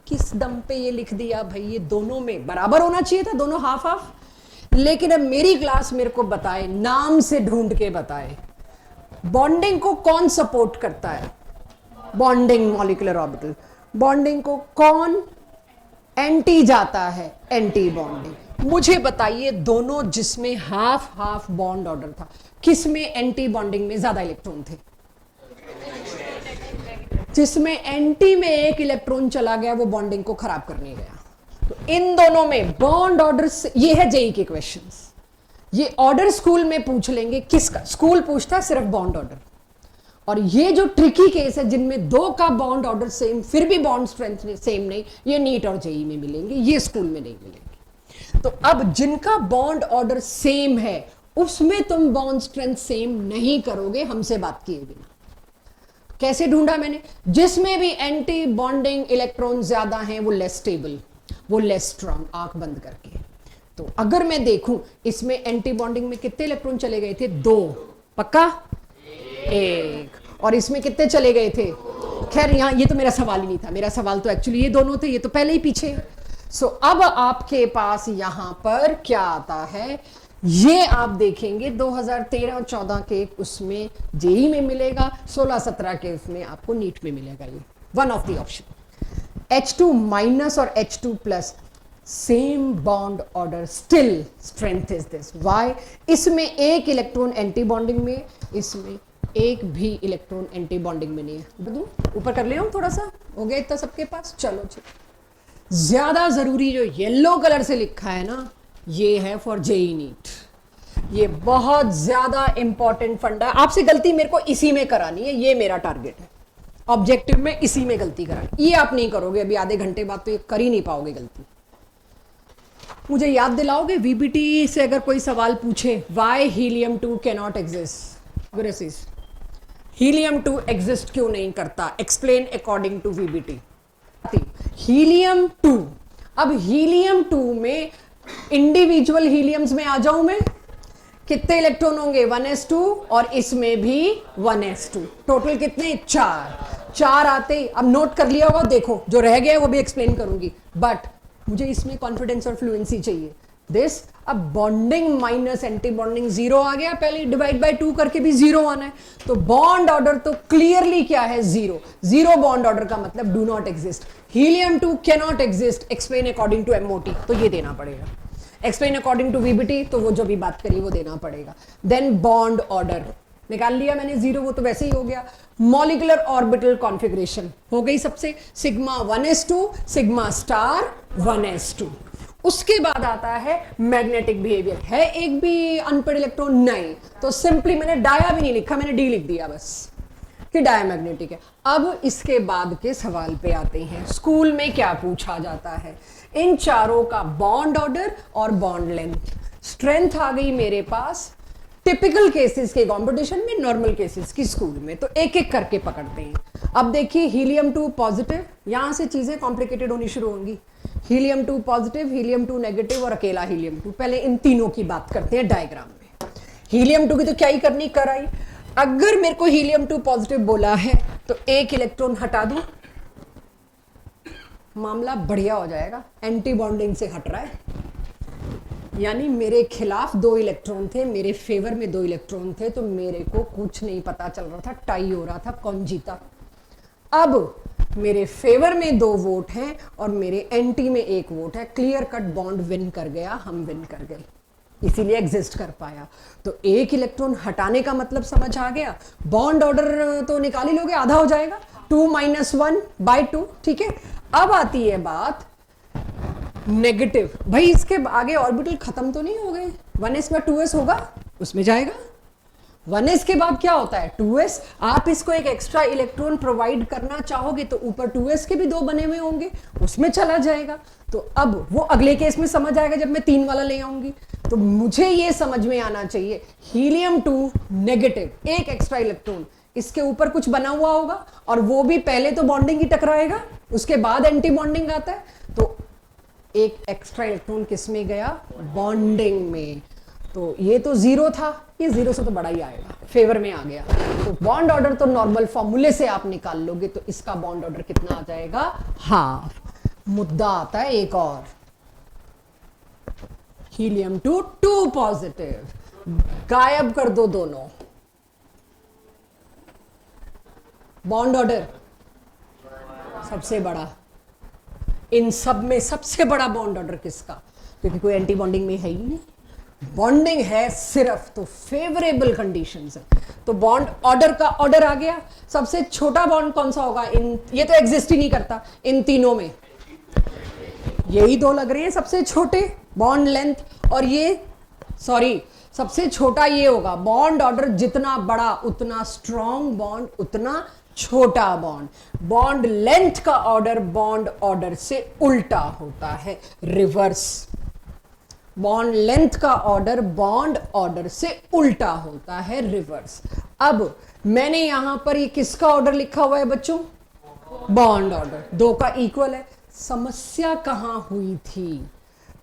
किस दम पे ये लिख दिया भाई? ये दोनों में बराबर होना चाहिए था, दोनों हाफ हाफ। लेकिन अब मेरी क्लास मेरे को बताए, नाम से ढूंढ के बताए, बॉन्डिंग को कौन सपोर्ट करता है? Bonding molecular orbital. बॉन्डिंग को कौन एंटी जाता है? Anti bonding. मुझे बताइए दोनों जिसमें हाफ हाफ बॉन्ड ऑर्डर था, किसमें एंटी बॉन्डिंग में ज्यादा इलेक्ट्रॉन थे? जिसमें एंटी में एक इलेक्ट्रॉन चला गया वो बॉन्डिंग को खराब करने गया। तो इन दोनों में बॉन्ड ऑर्डर, ये है जेई के क्वेश्चंस। ये ऑर्डर स्कूल में पूछ लेंगे, किसका? स्कूल पूछता है सिर्फ बॉन्ड ऑर्डर। और ये जो ट्रिकी केस है जिनमें 2 का बॉन्ड ऑर्डर सेम फिर भी बॉन्ड स्ट्रेंथ सेम नहीं, ये नीट और जेई में मिलेंगे, ये स्कूल में नहीं मिलेंगे। तो अब जिनका बॉन्ड ऑर्डर सेम है उसमें तुम बॉन्ड स्ट्रेंथ सेम नहीं करोगे हमसे बात किए बिना। कैसे ढूंढा मैंने? जिसमें भी एंटी बॉन्डिंग इलेक्ट्रॉन ज्यादा हैं वो लेस स्टेबल, वो लेस स्ट्रांग, आंख बंद करके। तो अगर मैं देखूं इसमें एंटी बॉन्डिंग में कितने इलेक्ट्रॉन चले गए थे? 2, पक्का 1। और इसमें कितने चले गए थे? खैर यहां ये तो मेरा सवाल ही नहीं था, मेरा सवाल तो एक्चुअली ये दोनों थे, ये तो पहले ही पीछे। सो अब आपके पास यहां पर क्या आता है, ये आप देखेंगे 2013 और 14 के उसमें जेई में मिलेगा, 16-17 के उसमें आपको नीट में मिलेगा। ये one of the option. H2 minus और H2 plus same bond order, still strength is this. Why? इसमें एक इलेक्ट्रॉन एंटी बॉन्डिंग में, इसमें एक भी इलेक्ट्रॉन एंटी बॉन्डिंग में नहीं है। बदू ऊपर कर ले रहा हूं थोड़ा सा, हो गया इतना सबके पास। चलो ज्यादा जरूरी जो येलो कलर से लिखा है ना, ये है फॉर जेई नीट। ये बहुत ज्यादा इंपॉर्टेंट फंडा है। आपसे गलती मेरे को इसी में करानी है, ये मेरा टारगेट है ऑब्जेक्टिव में, इसी में गलती करानी। ये आप नहीं करोगे अभी आधे घंटे बाद, तो ये कर ही नहीं पाओगे गलती। मुझे याद दिलाओगे वीबीटी से अगर कोई सवाल पूछे, वाई हीलियम 2 कैनॉट एग्जिस्ट? गुरेसिस, हीलियम 2 एग्जिस्ट क्यों नहीं करता? Explain according to VBT. Helium 2, अब हीलियम 2 में इंडिविजुअल हीलियम्स में आ जाऊं मैं, कितने इलेक्ट्रॉन होंगे? 1s2, और इसमें भी 1s2। टोटल कितने? 4 आते। अब नोट कर लिया होगा, देखो जो रह गया है वो भी एक्सप्लेन करूंगी, बट मुझे इसमें कॉन्फिडेंस और फ्लुएंसी चाहिए। दिस। अब bonding minus anti bonding zero आ गया, पहले डिवाइड बाय 2 करके भी जीरो आना है, तो बॉन्ड ऑर्डर तो क्लियरली क्या है, जीरो। जीरो बॉन्ड ऑर्डर का मतलब do not exist, helium 2 cannot exist, explain according to MOT, तो ये देना पड़ेगा। एक्सप्लेन अकॉर्डिंग टू वीबीटी, तो वो जो भी बात करी वो देना पड़ेगा। देन बॉन्ड ऑर्डर निकाल लिया मैंने, जीरो, वो तो वैसे ही हो गया। मॉलिक्यूलर ऑर्बिटल कॉन्फ़िगरेशन हो गई सबसे, sigma 1s2 sigma star 1s2। उसके बाद आता है मैग्नेटिक बिहेवियर। है एक भी अनपेड इलेक्ट्रॉन? नहीं, तो सिंपली मैंने डाया भी नहीं लिखा, मैंने डी लिख दिया बस कि डायमैग्नेटिक है। अब इसके बाद के सवाल पे आते हैं, स्कूल में क्या पूछा जाता है, इन चारों का बॉन्ड ऑर्डर और बॉन्ड लेंथ। स्ट्रेंथ आ गई मेरे पास टिपिकल केसेस के कंपटीशन में, नॉर्मल केसेस की स्कूल में, तो एक एक करके पकड़ते हैं। अब देखिए हीलियम 2 पॉजिटिव, यहां से चीजें कॉम्प्लिकेटेड होनी शुरू होंगी। हीलियम 2 पॉजिटिव, हीलियम 2 नेगेटिव और अकेला हीलियम 2। पहले इन तीनों की बात करते हैं डायग्राम में। हीलियम 2 की तो क्या ही करनी कराई। अगर मेरे को हीलियम 2 पॉजिटिव बोला है तो एक इलेक्ट्रॉन हटा दूं, मामला बढ़िया हो जाएगा, एंटी बॉन्डिंग से हट रहा है, यानी मेरे खिलाफ 2 इलेक्ट्रॉन थे, मेरे फेवर में 2 इलेक्ट्रॉन थे, तो मेरे को कुछ नहीं पता चल रहा था, टाई हो रहा था, कौन जीता। अब मेरे फेवर में 2 वोट हैं और मेरे एंटी में 1 वोट है, क्लियर कट बॉन्ड विन कर गया, हम विन कर गए, इसीलिए एग्जिस्ट कर पाया। तो एक इलेक्ट्रॉन हटाने का मतलब समझ आ गया। बॉन्ड ऑर्डर तो निकाल ही लोगे, आधा हो जाएगा, 2 - 1/2, ठीक है। अब आती है बात नेगेटिव। भाई इसके आगे ऑर्बिटल खत्म तो नहीं हो गए, 1s में 2s होगा, उसमें जाएगा। 1s के बाद क्या होता है, 2s। आप इसको एक एक्स्ट्रा इलेक्ट्रॉन प्रोवाइड करना चाहोगे तो ऊपर 2s के भी 2 बने हुए होंगे, उसमें चला जाएगा। तो अब वो अगले केस में समझ आएगा जब मैं 3 वाला ले आऊंगी। तो मुझे ये समझ में आना चाहिए, हीलियम 2 नेगेटिव, एक एक्स्ट्रा इलेक्ट्रॉन, इसके ऊपर कुछ बना हुआ होगा और वो भी पहले तो बॉन्डिंग ही टकराएगा, उसके बाद एंटी बॉन्डिंग आता है, तो एक एक्स्ट्रा इलेक्ट्रॉन किस में गया, बॉन्डिंग में। तो ये तो जीरो था, ये जीरो से तो बड़ा ही आएगा, फेवर में आ गया। तो बॉन्ड ऑर्डर तो नॉर्मल फॉर्मूले से आप निकाल लोगे, तो इसका बॉन्ड ऑर्डर कितना आ जाएगा, हाफ। मुद्दा आता है एक और, हीलियम 2 पॉजिटिव, गायब कर दो दोनों। बॉन्ड ऑर्डर सबसे बड़ा, इन सब में सबसे बड़ा बॉन्ड ऑर्डर किसका, क्योंकि कोई एंटी बॉन्डिंग में है ही नहीं, बॉन्डिंग है सिर्फ, तो फेवरेबल कंडीशंस है। तो बॉन्ड ऑर्डर का ऑर्डर आ गया। सबसे छोटा बॉन्ड कौन सा होगा, इन, ये तो एग्जिस्ट ही नहीं करता इन तीनों में, यही 2 लग रहे हैं सबसे छोटे, बॉन्ड लेंथ और ये, सॉरी सबसे छोटा ये होगा। बॉन्ड ऑर्डर जितना बड़ा उतना स्ट्रॉन्ग बॉन्ड, उतना छोटा बॉन्ड। बॉन्ड लेंथ का ऑर्डर बॉन्ड ऑर्डर से उल्टा होता है, रिवर्स। बॉन्ड लेंथ का ऑर्डर बॉन्ड ऑर्डर से उल्टा होता है, रिवर्स। अब मैंने यहां पर ये किसका ऑर्डर लिखा हुआ है बच्चों, बॉन्ड ऑर्डर, 2 का इक्वल है। समस्या कहां हुई थी,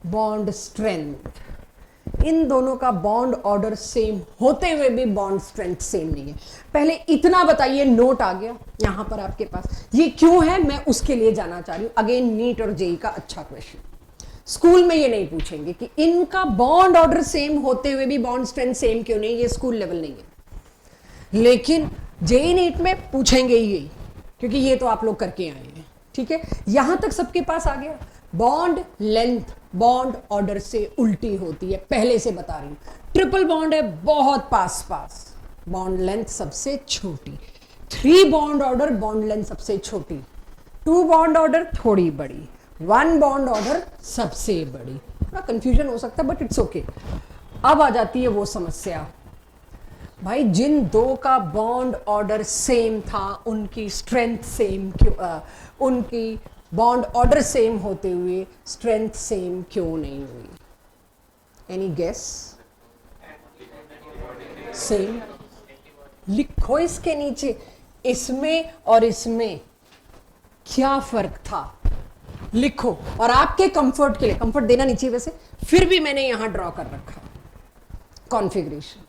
बॉन्ड स्ट्रेंथ। इन दोनों का बॉन्ड ऑर्डर सेम होते हुए भी बॉन्ड स्ट्रेंथ सेम नहीं है। पहले इतना बताइए, नोट आ गया यहां पर आपके पास, ये क्यों है मैं उसके लिए जाना चाह रही हूं। अगेन नीट और जेई का अच्छा क्वेश्चन, स्कूल में ये नहीं पूछेंगे कि इनका बॉन्ड ऑर्डर सेम होते हुए भी बॉन्ड स्ट्रेंथ सेम क्यों नहीं, ये स्कूल लेवल नहीं है। लेकिन जेई नीट में पूछेंगे ही, क्योंकि ये तो आप लोग करके आए हैं, ठीक है। यहां तक सबके पास आ गया। बॉन्ड लेंथ बॉन्ड ऑर्डर से उल्टी होती है, पहले से बता रही हूं। ट्रिपल बॉन्ड है बहुत पास पास, बॉन्ड लेंथ सबसे छोटी। 3 बॉन्ड ऑर्डर बॉन्ड लेंथ सबसे छोटी, 2 बॉन्ड ऑर्डर थोड़ी बड़ी, 1 बॉन्ड ऑर्डर सबसे बड़ी। थोड़ा कंफ्यूजन हो सकता है बट इट्स ओके। अब आ जाती है वो समस्या, भाई जिन 2 का बॉन्ड ऑर्डर सेम था उनकी स्ट्रेंथ सेम क्यों, उनकी बॉन्ड ऑर्डर सेम होते हुए स्ट्रेंथ सेम क्यों नहीं हुई, एनी गेस। सेम लिखो इसके नीचे, इसमें और इसमें क्या फर्क था, लिखो। और आपके कंफर्ट के लिए, कंफर्ट देना नहीं चाहिए वैसे, फिर भी मैंने यहां ड्रॉ कर रखा कॉन्फ़िगरेशन।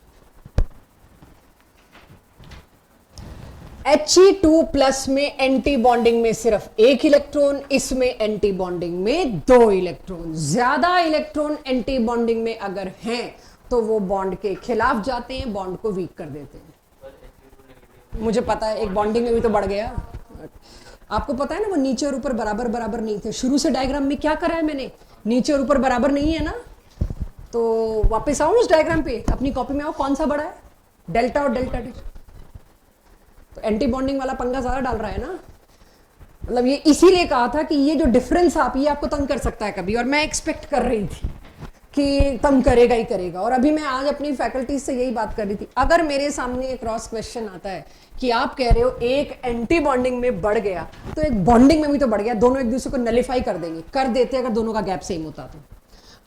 He2 प्लस में एंटी बॉन्डिंग में सिर्फ एक इलेक्ट्रॉन, इसमें एंटी बॉन्डिंग में दो इलेक्ट्रॉन। ज्यादा इलेक्ट्रॉन एंटी बॉन्डिंग में अगर हैं तो वो बॉन्ड के खिलाफ जाते हैं, बॉन्ड को वीक कर देते हैं। मुझे पता है एक बॉन्डिंग में भी तो बढ़ गया। आपको पता है ना वो नीचे और ऊपर बराबर बराबर नहीं थे। शुरू से डायग्राम में क्या करा है मैंने, नीचे और ऊपर बराबर नहीं है ना। तो वापस आओ उस डायग्राम पे, अपनी कॉपी में आओ, कौन सा बड़ा है, डेल्टा और डेल्टा टी। तो एंटी बॉन्डिंग वाला पंगा ज्यादा डाल रहा है ना। मतलब ये इसीलिए कहा था कि ये जो डिफरेंस आप, ये आपको तंग कर सकता है कभी, और मैं एक्सपेक्ट कर रही थी कि तंग करेगा ही करेगा। और अभी मैं आज अपनी फैकल्टी से यही बात कर रही थी, अगर मेरे सामने एक क्रॉस क्वेश्चन आता है कि आप कह रहे हो एक एंटी बॉन्डिंग में बढ़ गया तो एक बॉन्डिंग में भी तो बढ़ गया, दोनों एक दूसरे को नलिफाई कर देंगे, कर देते अगर दोनों का गैप सेम होता तो।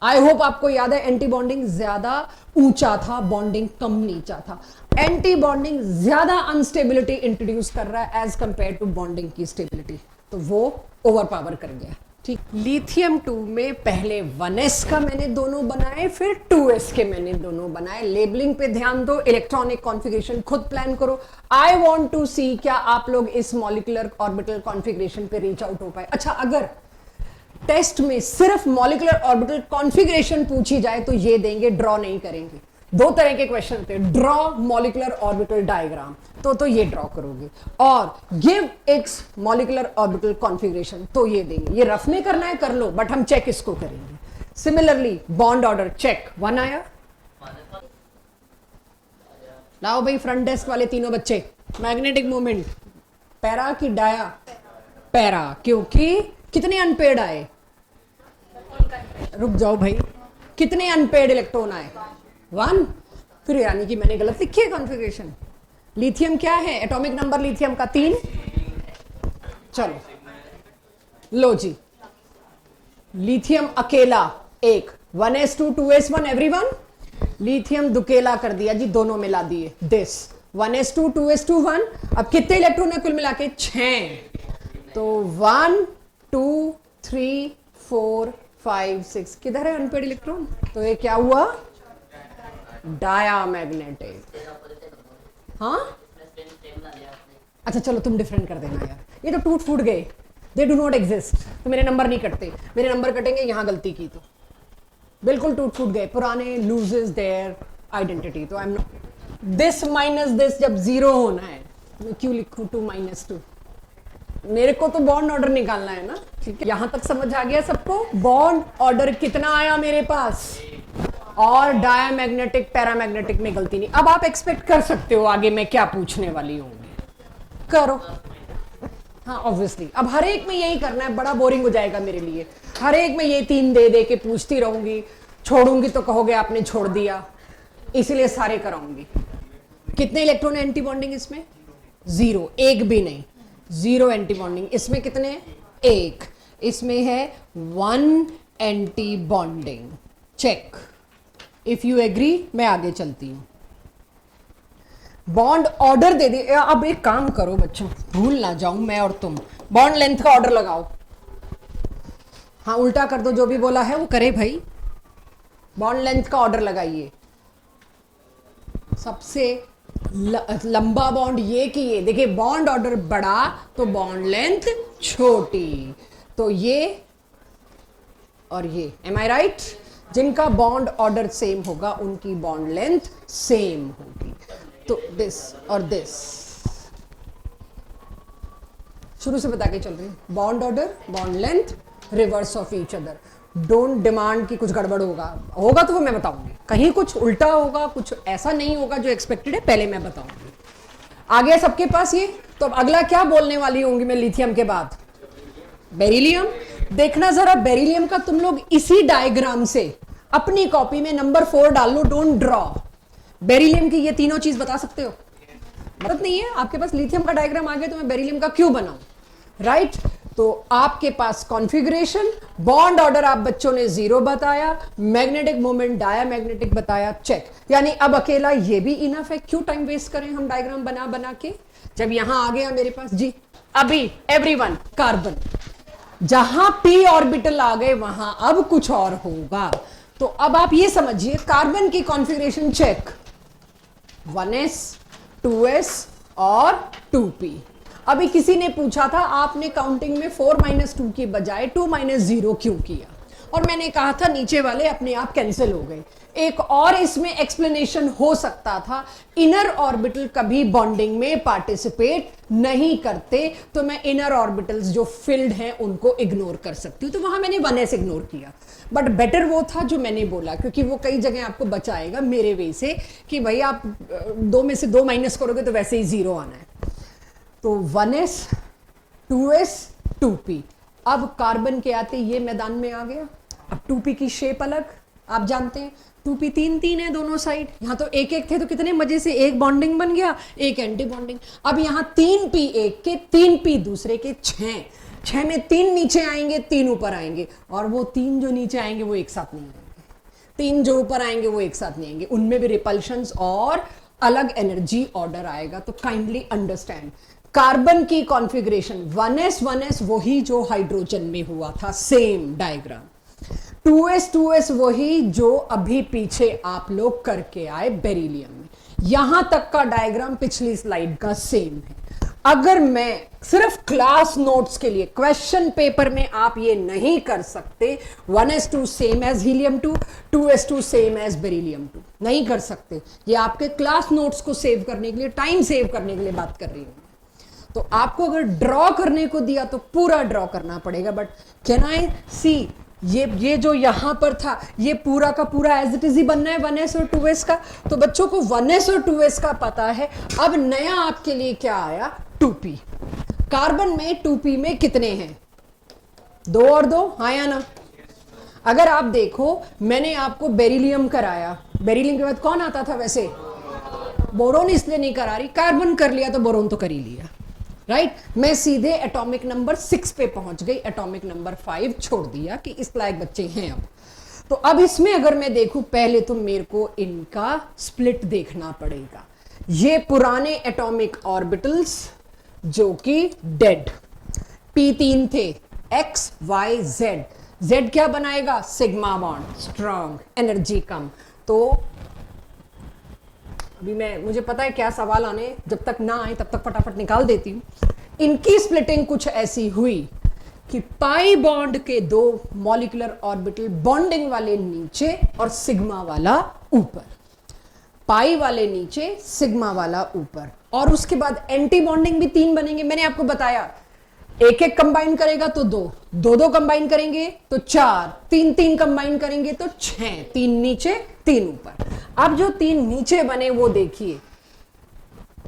आई होप आपको याद है एंटी बॉन्डिंग ज्यादा ऊंचा था, बॉन्डिंग कम नीचा था। एंटी बॉन्डिंग ज्यादा अनस्टेबिलिटी इंट्रोड्यूस कर रहा है एज कंपेयर टू बॉन्डिंग की स्टेबिलिटी, तो वो ओवर पावर कर गया। ठीक, लिथियम 2 में पहले 1s का मैंने दोनों बनाए, फिर 2s के मैंने दोनों बनाए। लेबलिंग पे ध्यान दो, इलेक्ट्रॉनिक कॉन्फ़िगरेशन खुद प्लान करो। आई वांट टू सी क्या आप लोग इस मॉलिक्यूलर ऑर्बिटल कॉन्फ़िगरेशन पे रीच आउट हो पाए। अच्छा, अगर टेस्ट में सिर्फ मॉलिक्यूलर ऑर्बिटल कॉन्फ़िगरेशन पूछी जाए तो ये देंगे, ड्रॉ नहीं करेंगे। दो तरह के क्वेश्चन होते हैं, ड्रॉ मॉलिक्यूलर ऑर्बिटल डायग्राम, तो ये ड्रॉ करोगे, और give x molecular orbital configuration, तो ये देंगे। ये रफ में करना है कर लो, बट हम चेक इसको करेंगे। सिमिलरली बॉन्ड ऑर्डर चेक, 1 आया। लाओ भाई फ्रंट डेस्क वाले तीनों बच्चे, मैग्नेटिक मोमेंट पैरा की डाया, पैरा, क्योंकि कितने अनपेड आए, रुक जाओ भाई, कितने अनपेड इलेक्ट्रॉन आए, 1। फिर यानी कि मैंने गलत लिखी है कॉन्फ़िगरेशन। लिथियम क्या है, एटॉमिक नंबर लिथियम का 3। चलो लो जी, लिथियम अकेला 1, 1s2 2s1 एवरीवन। लिथियम दुकेला कर दिया जी, दोनों मिला दिए, दिस 1s2 2s2 1। अब कितने इलेक्ट्रॉन है कुल मिला के, 6। तो 1 2 3 4 5 6, किधर है अनपेड इलेक्ट्रॉन, तो ये क्या हुआ, डायामैग्नेटिक। हाँ अच्छा चलो तुम डिफरेंट कर देना यार, ये तो टूट फूट गए, दे डू नॉट एग्जिस्ट, तो मेरे नंबर नहीं कटते। मेरे नंबर कटेंगे यहां गलती की तो, बिल्कुल टूट फूट गए, पुराने लूजेस देयर आइडेंटिटी। तो I am not this minus this, जब 0 होना है मैं क्यों लिखूं 2 - 2, मेरे को तो बॉन्ड ऑर्डर निकालना है ना। ठीक है, यहां तक समझ आ गया सबको। बॉन्ड ऑर्डर कितना आया मेरे पास, और डायामैग्नेटिक पैरामैग्नेटिक में गलती नहीं। अब आप एक्सपेक्ट कर सकते हो आगे मैं क्या पूछने वाली होंगी, करो। हाँ ऑब्वियसली, अब हर एक में यही करना है, बड़ा बोरिंग हो जाएगा मेरे लिए। हर एक में ये 3 दे दे के पूछती रहूंगी, छोड़ूंगी तो कहोगे आपने छोड़ दिया, इसलिए सारे कराऊंगी। कितने इलेक्ट्रॉन एंटी बॉन्डिंग इसमें, 0, एक भी नहीं, 0 एंटी बॉन्डिंग। इसमें कितने, 1। इसमें है 1 antibonding, check. If you agree मैं आगे चलती हूं। बॉन्ड ऑर्डर दे दे। अब एक काम करो बच्चों, भूल ना जाऊं मैं और तुम, बॉन्ड लेंथ का ऑर्डर लगाओ। हाँ उल्टा कर दो, जो भी बोला है वो करे भाई। बॉन्ड लेंथ का ऑर्डर लगाइए। सबसे लंबा बॉन्ड ये कि ये, देखिए बॉन्ड ऑर्डर बड़ा तो बॉन्ड लेंथ छोटी, तो ये और ये, एम आई राइट। जिनका बॉन्ड ऑर्डर सेम होगा उनकी बॉन्ड लेंथ सेम होगी। तो दिस और दिस शुरू से बता के चल रही हूं, bond order, bond length, reverse of each other. Don't demand कि कुछ गड़बड़ होगा तो वो मैं बताऊंगी, कहीं कुछ उल्टा होगा, कुछ ऐसा नहीं होगा जो एक्सपेक्टेड है, पहले मैं बताऊंगी। आ गया सबके पास ये। तो अब अगला क्या बोलने वाली होंगी मैं लिथियम के बाद, बेरिलियम। देखना जरा बेरिलियम का तुम लोग इसी डायग्राम से अपनी कॉपी में नंबर 4 डाल लो, डोंट ड्रॉ। बेरिलियम की ये तीनों चीज बता सकते हो, मदद नहीं है आपके पास। लिथियम का डायग्राम आ गया तो मैं बेरिलियम का क्यों बनाऊं, राइट। तो आपके पास कॉन्फ़िगरेशन, बॉन्ड ऑर्डर आप बच्चों ने 0 बताया, मैग्नेटिक मोमेंट डायामैग्नेटिक बताया, चेक। यानी अब अकेला ये भी इनफ है, क्यों टाइम वेस्ट करें हम डायग्राम बना बना के, जब यहां आ गया मेरे पास जी। अभी एवरीवन कार्बन, जहां p ऑर्बिटल आ गए वहां अब कुछ और होगा। तो अब आप ये समझिए कार्बन की कॉन्फ़िगरेशन चेक, 1s 2s और 2p। अभी किसी ने पूछा था आपने काउंटिंग में 4 - 2 की बजाय 2 - 0 क्यों किया, और मैंने कहा था नीचे वाले अपने आप कैंसिल हो गए। एक और इसमें एक्सप्लेनेशन हो सकता था, इनर ऑर्बिटल कभी बॉन्डिंग में पार्टिसिपेट नहीं करते, तो मैं इनर ऑर्बिटल्स जो फिल्ड हैं उनको इग्नोर कर सकती हूं, तो वहां मैंने 1s इग्नोर किया। बट बेटर वो था जो मैंने बोला, क्योंकि वो कई जगह आपको बचाएगा मेरे वे से कि भाई आप 2 में से 2 माइनस करोगे तो वैसे ही 0 आना है। तो 1s 2s 2p। अब कार्बन के आते ये मैदान में आ गया। अब 2p की शेप अलग, आप जानते हैं 2p 3 है दोनों साइड, यहां तो एक थे तो कितने मजे से एक बॉन्डिंग बन गया, एक एंटी बॉन्डिंग। अब यहां 3p एक के, 3p दूसरे के, 6 में 3 नीचे आएंगे, 3 ऊपर आएंगे, और वो 3 जो नीचे आएंगे वो एक साथ नहीं आएंगे, 3 जो ऊपर आएंगे वो एक साथ नहीं आएंगे, उनमें भी रिपल्शंस और अलग एनर्जी ऑर्डर आएगा। तो काइंडली अंडरस्टैंड कार्बन की कॉन्फ़िगरेशन 1s वही जो हाइड्रोजन में हुआ था, सेम डायग्राम। 2s वही जो अभी पीछे आप लोग करके आए बेरिलियम में, यहां तक का डायग्राम पिछली स्लाइड का सेम है। अगर मैं सिर्फ क्लास नोट्स के लिए, क्वेश्चन पेपर में आप ये नहीं कर सकते 1s2 same as helium 2, 2s2 same as beryllium 2, नहीं कर सकते। ये आपके क्लास नोट्स को सेव करने के लिए, टाइम सेव करने के लिए बात कर रही हूं। तो आपको अगर ड्रॉ करने को दिया तो पूरा ड्रॉ करना पड़ेगा। बट कैन आई सी ये जो यहां पर था ये पूरा का पूरा एज इट इज ही बनना है 1s और 2s का। तो बच्चों को 1s और 2s का पता है। अब नया आपके लिए क्या आया, 2p। कार्बन में 2p में कितने हैं, 2 और 2, हाँ या ना। अगर आप देखो मैंने आपको बेरिलियम कराया, बेरिलियम के बाद कौन आता था वैसे, बोरोन, इसलिए नहीं करा रही, कार्बन कर लिया तो बोरोन तो कर ही लिया, राइट। मैं सीधे एटॉमिक नंबर 6 पे पहुंच गई, एटॉमिक नंबर 5 छोड़ दिया कि इस लायक बच्चे हैं अब। तो अब इसमें अगर मैं देखूं, पहले तो मेरे को इनका स्प्लिट देखना पड़ेगा। ये पुराने एटॉमिक ऑर्बिटल्स जो कि डेड, p3 थे, x y z, z क्या बनाएगा, सिग्मा बॉन्ड, स्ट्रॉन्ग, एनर्जी कम। तो अभी मुझे पता है क्या सवाल आने, जब तक ना आए तब तक फटाफट निकाल देती हूं। इनकी स्प्लिटिंग कुछ ऐसी हुई कि पाई बॉन्ड के 2 मॉलिक्यूलर ऑर्बिटल बॉन्डिंग वाले नीचे और सिग्मा वाला ऊपर, पाई वाले नीचे सिग्मा वाला ऊपर, और उसके बाद एंटी बॉन्डिंग भी 3 बनेंगे। मैंने आपको बताया एक कंबाइन करेगा तो 2, 2 कंबाइन करेंगे तो 4, 3 कंबाइन करेंगे तो 6, 3 नीचे 3 ऊपर। अब जो 3 नीचे बने वो देखिए,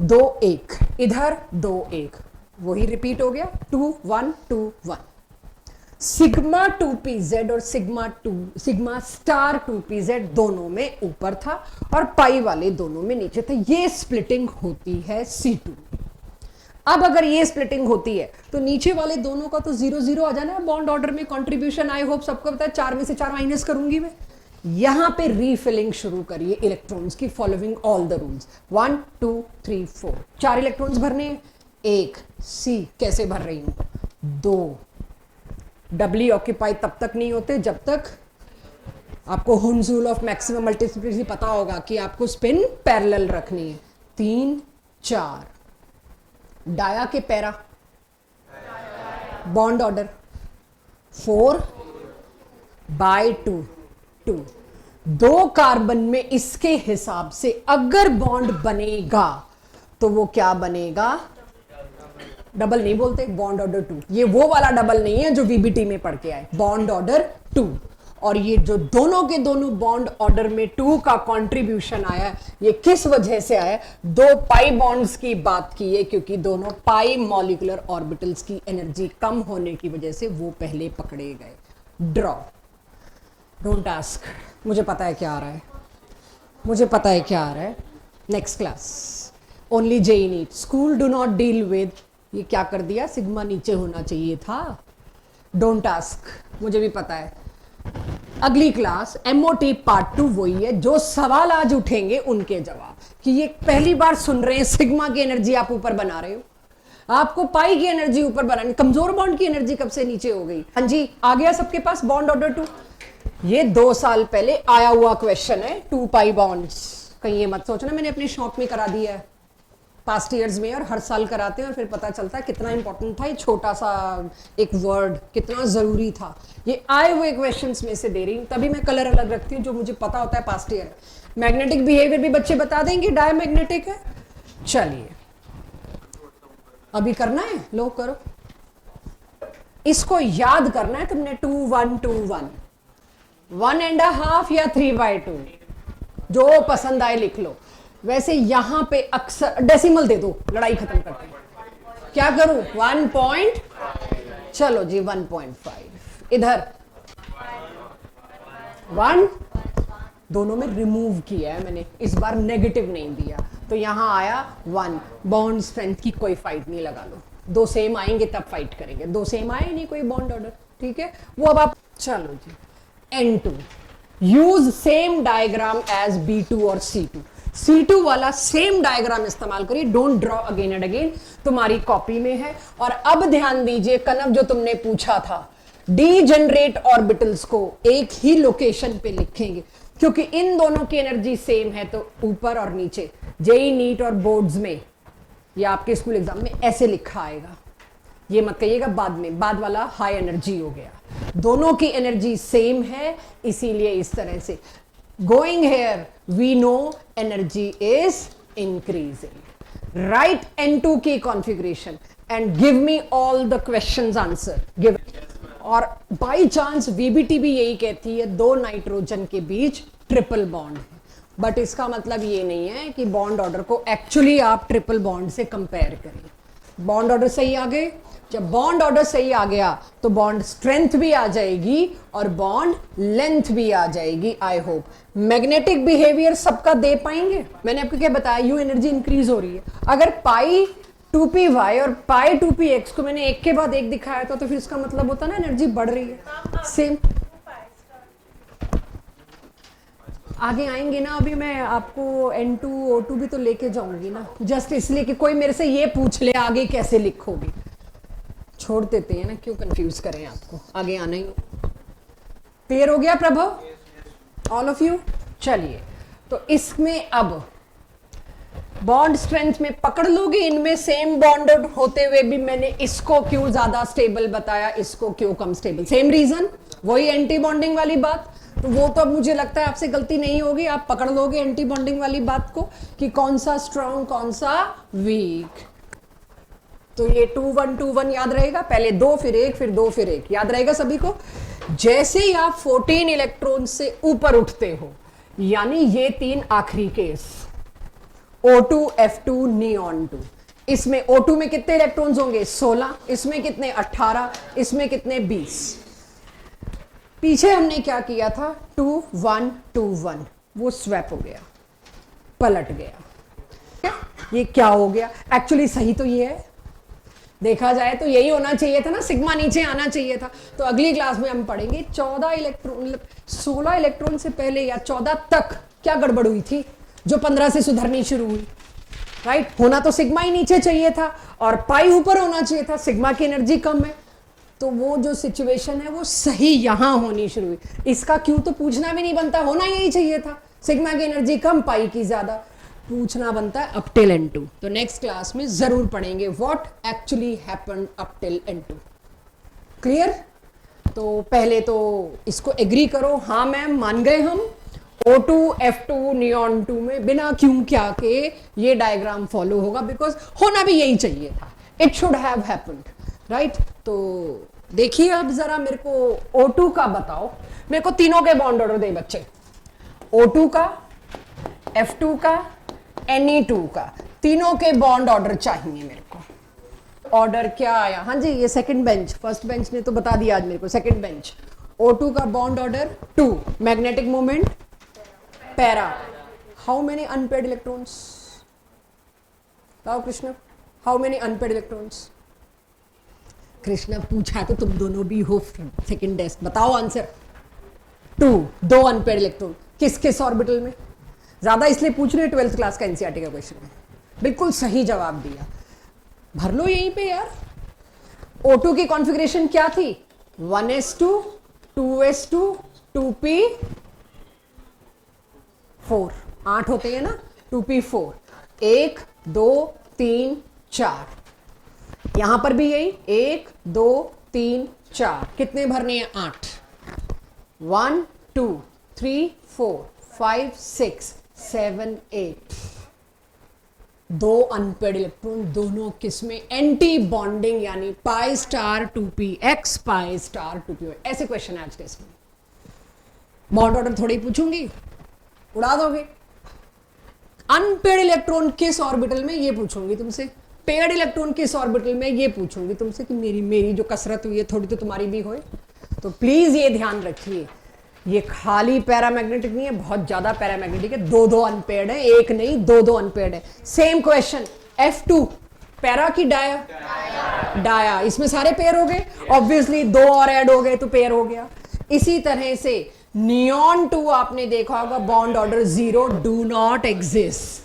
2 1 इधर, 2 1, वही रिपीट हो गया, 2 1 2 1। सिग्मा 2pz और सिग्मा स्टार 2pz दोनों में ऊपर था और पाई वाले दोनों में नीचे थे। ये स्प्लिटिंग होती है C2। अब अगर ये स्प्लिटिंग होती है तो नीचे वाले दोनों का तो 0 0 आ जाना है बॉन्ड ऑर्डर में कंट्रीब्यूशन। आई होप सबको पता है, 4 में से 4 माइनस करूंगी मैं। यहां पे रीफिलिंग शुरू करिए इलेक्ट्रॉन्स की, following all the rules. 1 2 3 4, 4 electrons भरने हैं। 1 C कैसे भर रही हूं, 2 डबली ऑक्यूपाई तब तक नहीं होते जब तक आपको Hund's rule of maximum multiplicity पता होगा कि आपको स्पिन पैरेलल रखनी है। 3 4 डाया के para bond order 4 by 2 2। 2 carbon में इसके हिसाब से अगर बॉन्ड बनेगा तो वो क्या बनेगा, डबल नहीं बोलते, बॉन्ड ऑर्डर 2। ये वो वाला डबल नहीं है जो वीबीटी में पढ़ के आए, बॉन्ड ऑर्डर 2। और ये जो दोनों के दोनों बॉन्ड ऑर्डर में 2 का कंट्रीब्यूशन आया, ये किस वजह से आया, 2 पाई बॉन्ड्स की बात की है, क्योंकि दोनों पाई मॉलिक्यूलर ऑर्बिटल्स की एनर्जी कम होने की वजह से वो पहले पकड़े गए। ड्रॉ, डोंट आस्क, मुझे पता है क्या आ रहा है, मुझे पता है क्या आ रहा है। Next class only JEE NEET, school do not deal with, ये क्या कर दिया, सिग्मा नीचे होना चाहिए था। डोंट आस्क, मुझे भी पता है। अगली क्लास एमओटी पार्ट 2 वही है, जो सवाल आज उठेंगे उनके जवाब, कि ये पहली बार सुन रहे हैं सिग्मा की एनर्जी आप ऊपर बना रहे हो, आपको पाई की एनर्जी ऊपर बनानी, कमजोर बॉन्ड की एनर्जी कब से नीचे हो गई। हाँ जी, आ गया सबके पास बॉन्ड ऑर्डर 2। ये 2 साल पहले आया हुआ क्वेश्चन है, 2 पाई बॉन्ड्स। कहीं ये मत सोचना मैंने अपने शौक में करा दिया है, पास्ट ईयर्स में, और हर साल कराते हैं और फिर पता चलता है कितना इंपॉर्टेंट था ये छोटा सा एक वर्ड, कितना जरूरी था। ये आए हुए क्वेश्चंस में से दे रही हूँ, तभी मैं कलर अलग रखती हूँ जो मुझे पता होता है पास्ट ईयर। मैग्नेटिक बिहेवियर भी बच्चे बता देंगे, डायमैग्नेटिक है। चलिए अभी करना है, लो करो, इसको याद करना है तुमने। 2 1 2 1 1.5 या 3/2 जो पसंद आए लिख लो। वैसे यहां पे अक्सर डेसिमल दे दो, लड़ाई खत्म करते हैं। क्या करूं? 1 पॉइंट, चलो जी 1.5। इधर 1, दोनों में रिमूव किया है मैंने, इस बार नेगेटिव नहीं दिया, तो यहां आया 1। बॉन्ड स्ट्रेंथ की कोई फाइट नहीं, लगा लो। दो सेम आएंगे तब फाइट करेंगे, दो सेम आए नहीं कोई बॉन्ड ऑर्डर, ठीक है वो अब आप। चलो जी N2, use same diagram as B2 और C2। C2 वाला सेम डायग्राम इस्तेमाल करिए, don't draw again and again, तुम्हारी कॉपी में है। और अब ध्यान दीजिए कनव, जो तुमने पूछा था, डीजेनरेट ऑर्बिटल्स को एक ही लोकेशन पे लिखेंगे, क्योंकि इन दोनों की एनर्जी सेम है, तो ऊपर और नीचे। जेई नीट और बोर्ड्स में या आपके स्कूल एग्जाम में ऐसे लिखा आएगा, ये मत कहिएगा बाद में, बाद वाला हाई एनर्जी हो गया। दोनों की एनर्जी सेम है, इसीलिए इस तरह से going here we know energy is increasing. Right N2 की configuration and give me all the questions answer give. और बाई चांस VBT भी यही कहती है, दो नाइट्रोजन के बीच ट्रिपल बॉन्ड है, बट इसका मतलब ये नहीं है कि बॉन्ड ऑर्डर को एक्चुअली आप ट्रिपल बॉन्ड से कंपेयर करें। बॉन्ड ऑर्डर सही आ गए, जब बॉन्ड ऑर्डर सही आ गया तो बॉन्ड स्ट्रेंथ भी आ जाएगी और बॉन्ड लेंथ भी आ जाएगी। आई होप मैग्नेटिक बिहेवियर सबका दे पाएंगे। मैंने आपको क्या बताया, यू एनर्जी इंक्रीज हो रही है। अगर पाई 2py और पाई 2px को मैंने एक के बाद एक दिखाया था, तो फिर इसका मतलब होता ना एनर्जी बढ़ रही है। सेम आगे आएंगे ना, अभी मैं आपको N2 O2 भी तो लेके जाऊंगी ना, जस्ट इसलिए कि कोई मेरे से ये पूछ ले आगे कैसे लिखोगे। छोड़ देते हैं ना, क्यों कंफ्यूज करें आपको, आगे आना ही। क्लियर हो गया प्रभव, ऑल ऑफ यू? चलिए तो इसमें अब बॉन्ड स्ट्रेंथ में पकड़ लोगे, इनमें सेम बॉन्ड होते हुए भी मैंने इसको क्यों ज्यादा स्टेबल बताया, इसको क्यों कम स्टेबल। सेम रीजन, वही एंटी बॉन्डिंग वाली बात। तो वो तो अब मुझे लगता है आपसे गलती नहीं होगी, आप पकड़ लोगे एंटी बॉन्डिंग वाली बात को कि कौन सा स्ट्रॉन्ग कौन सा वीक। तो ये 2 1 2 1 याद रहेगा, पहले 2 फिर 1 फिर 2 फिर 1, याद रहेगा सभी को। जैसे ही आप 14 इलेक्ट्रॉन से ऊपर उठते हो, यानी ये 3 आखिरी केस, O2 F2 नियॉन 2, इसमें O2 में कितने इलेक्ट्रॉन्स होंगे? 16, इसमें कितने? 18, इसमें कितने? 20। पीछे हमने क्या किया था? 2 1 2 1, वो स्वैप हो गया, पलट गया। ये क्या हो गया? एक्चुअली सही तो ये है, देखा जाए तो यही होना चाहिए था ना, सिग्मा नीचे आना चाहिए था। तो अगली क्लास में हम पढ़ेंगे 14 इलेक्ट्रॉन, 16 इलेक्ट्रॉन से पहले या 14 तक क्या गड़बड़ हुई थी जो 15 से सुधरनी शुरू हुई। राइट, होना तो सिग्मा ही नीचे चाहिए था और पाई ऊपर होना चाहिए था, सिग्मा की एनर्जी कम है, तो वो जो सिचुएशन है वो सही यहां होनी शुरू हुई। इसका क्यों तो पूछना भी नहीं बनता, होना यही चाहिए था, सिग्मा की एनर्जी कम पाई की ज्यादा, पूछना बनता है अप टिल N2। तो नेक्स्ट क्लास में जरूर पढ़ेंगे what actually happened up till N2। Clear? तो पहले तो इसको एग्री करो, हाँ मैम मान गए हम, O2 F2 नियॉन 2 में बिना क्यों क्या के ये डायग्राम फॉलो होगा, बिकॉज होना भी यही चाहिए था, it should have happened. Right, तो देखिए अब जरा मेरे को O2 का बताओ, मेरे को तीनों के बॉन्ड ऑर्डर दे बच्चे, O2 का, F2 का, Ne2 का, तीनों के बॉन्ड ऑर्डर चाहिए मेरे को। ऑर्डर क्या आया? हाँ जी, ये सेकंड बेंच, फर्स्ट बेंच ने तो बता दिया आज मेरे को, सेकंड बेंच। O2 का bond order 2, magnetic moment para. How many unpaired electrons? बताओ Krishna, how many unpaired electrons? Krishna पूछा तो तुम दोनों भी हो सेकंड डेस्क, बताओ आंसर। 2, 2 अनपेड इलेक्ट्रॉन किस किस ऑर्बिटल में? ज्यादा इसलिए पूछ रहे 12th क्लास का एनसीईआरटी का क्वेश्चन है, बिल्कुल सही जवाब दिया, भर लो यहीं पे यार। O2 की कॉन्फ़िगरेशन क्या थी? 1s2 2s2 2p4, 8 होते हैं ना, 2p4, 1 2 3 4, यहां पर भी यही 1 2 3 4, कितने भरने हैं 8, 1 2 3 4 5 6 7 8, दो अनपेड इलेक्ट्रॉन, दोनों किसमें, एंटी बॉन्डिंग, यानी pi star 2p x pi star 2p। ऐसे क्वेश्चन है आज टेस्ट में। बॉन्ड ऑर्डर थोड़ी पूछूंगी, उड़ा दोगे। अनपेड इलेक्ट्रॉन किस ऑर्बिटल में, ये पूछूंगी तुमसे। पेड इलेक्ट्रॉन किस ऑर्बिटल में, ये पूछूंगी तुमसे, कि मेरी जो कसरत हुई है थोड़ी तो तुम्हारी भी होए। तो प्लीज ये ध्यान रखिए, ये खाली पैरामैग्नेटिक नहीं है, बहुत ज्यादा पैरामैग्नेटिक है। दो अनपेड है, एक नहीं दो अनपेड है। सेम क्वेश्चन, F2 पैरा की डाया, डाया, इसमें सारे पेयर हो गए, ऑब्वियसली दो और ऐड हो गए तो पेयर हो गया। इसी तरह से नियॉन 2 आपने देखा होगा, bond order 0, do not exist.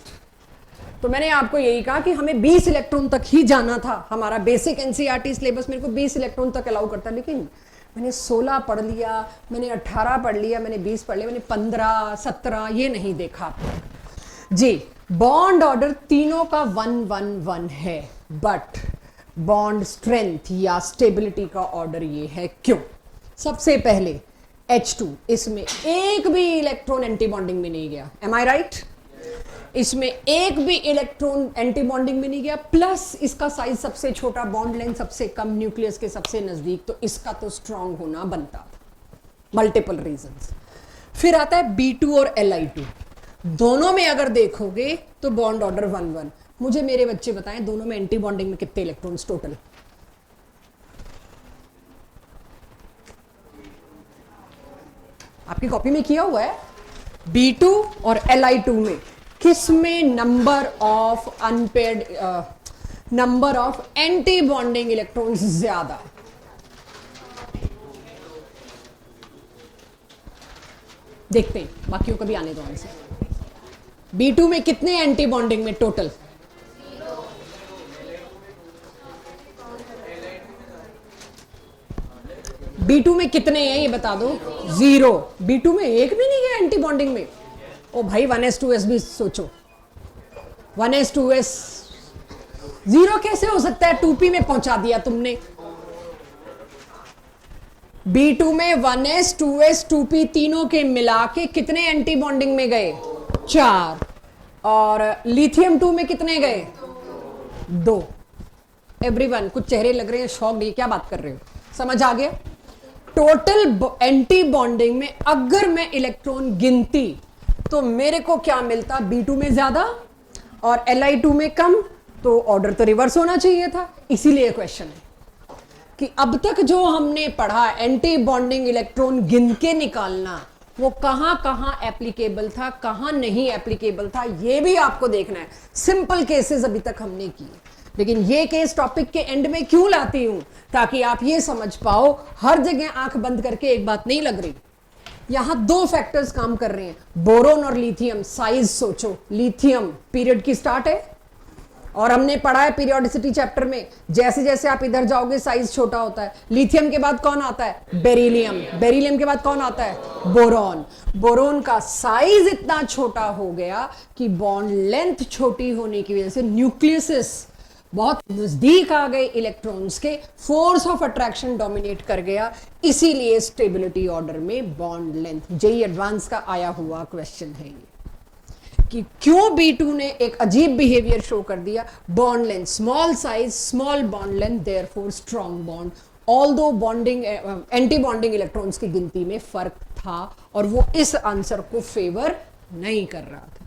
तो मैंने आपको यही कहा कि हमें 20 इलेक्ट्रॉन तक ही जाना था, हमारा बेसिक एनसीईआरटी सिलेबस मेरे को 20 इलेक्ट्रॉन तक अलाउ करता, लेकिन मैंने 16 पढ़ लिया, मैंने 18 पढ़ लिया, मैंने 20 पढ़ लिया, मैंने 15 17 ये नहीं देखा जी। बॉन्ड ऑर्डर तीनों का 1 1 1 है, बट बॉन्ड स्ट्रेंथ या स्टेबिलिटी का ऑर्डर ये है। क्यों? सबसे पहले H2, इसमें एक भी इलेक्ट्रॉन एंटी बॉन्डिंग में नहीं गया, एम आई राइट? इसमें एक भी इलेक्ट्रॉन एंटी बॉन्डिंग में नहीं गया, प्लस इसका साइज सबसे छोटा, बॉन्ड लेंथ सबसे कम, न्यूक्लियस के सबसे नजदीक, तो इसका तो स्ट्रांग होना बनता। Multiple reasons. फिर आता है B2 और Li2, दोनों में अगर देखोगे तो बॉन्ड ऑर्डर 1 1। मुझे मेरे बच्चे बताएं, दोनों में एंटी बॉन्डिंग में कितने इलेक्ट्रॉन्स टोटल? आपकी कॉपी में किया हुआ है। B2 और Li2 में किसमें number of unpaired, number of anti bonding electrons ज्यादा? देखते हैं, बाकियों को भी आने दो आंसर। B2 में कितने एंटी बॉन्डिंग में टोटल? B2 में कितने हैं ये बता दो। 0। B2 में एक भी नहीं है एंटी बॉन्डिंग में। ओ भाई 1s2s भी सोचो, 1s2s 0 कैसे हो सकता है? 2p में पहुंचा दिया तुमने। B2 में 1s 2s 2p तीनों के मिला के कितने एंटी बॉन्डिंग में गए? 4। और लिथियम 2 में कितने गए? 2। एवरीवन, कुछ चेहरे लग रहे हैं शॉक्ड, ये क्या बात कर रहे हो? समझ आ गया? टोटल एंटी बॉन्डिंग में अगर मैं इलेक्ट्रॉन गिनती तो मेरे को क्या मिलता? B2 में ज्यादा और Li2 में कम, तो ऑर्डर तो रिवर्स होना चाहिए था। इसीलिए क्वेश्चन है कि अब तक जो हमने पढ़ा एंटी बॉन्डिंग इलेक्ट्रॉन गिन के निकालना, वो कहां कहां एप्लीकेबल था, कहां नहीं एप्लीकेबल था, ये भी आपको देखना है। सिंपल केसेस अभी तक हमने किए, लेकिन ये केस टॉपिक के एंड में क्यों लाती हूं? ताकि आप ये समझ पाओ, हर जगह आंख बंद करके एक बात नहीं लग रही। यहां 2 फैक्टर्स काम कर रहे हैं, बोरोन और लिथियम। साइज सोचो, लिथियम पीरियड की स्टार्ट है, और हमने पढ़ा है पीरियोडिसिटी चैप्टर में, जैसे जैसे आप इधर जाओगे साइज छोटा होता है। लिथियम के बाद कौन आता है? बेरिलियम। बेरिलियम के बाद कौन आता है? बोरॉन। बोरोन का साइज इतना छोटा हो गया कि बॉन्ड लेंथ छोटी होने की वजह से न्यूक्लियस बहुत नजदीक आ गए इलेक्ट्रॉन्स के, फोर्स ऑफ अट्रैक्शन डोमिनेट कर गया। इसीलिए स्टेबिलिटी ऑर्डर में बॉन्ड लेंथ, जेईई एडवांस का आया हुआ क्वेश्चन है ये, कि क्यों B2 ने एक अजीब बिहेवियर शो कर दिया। Bond length small, size small, bond length therefore strong bond. Although bonding anti bonding electrons की गिनती में फर्क था, और वो इस आंसर को फेवर नहीं कर रहा था।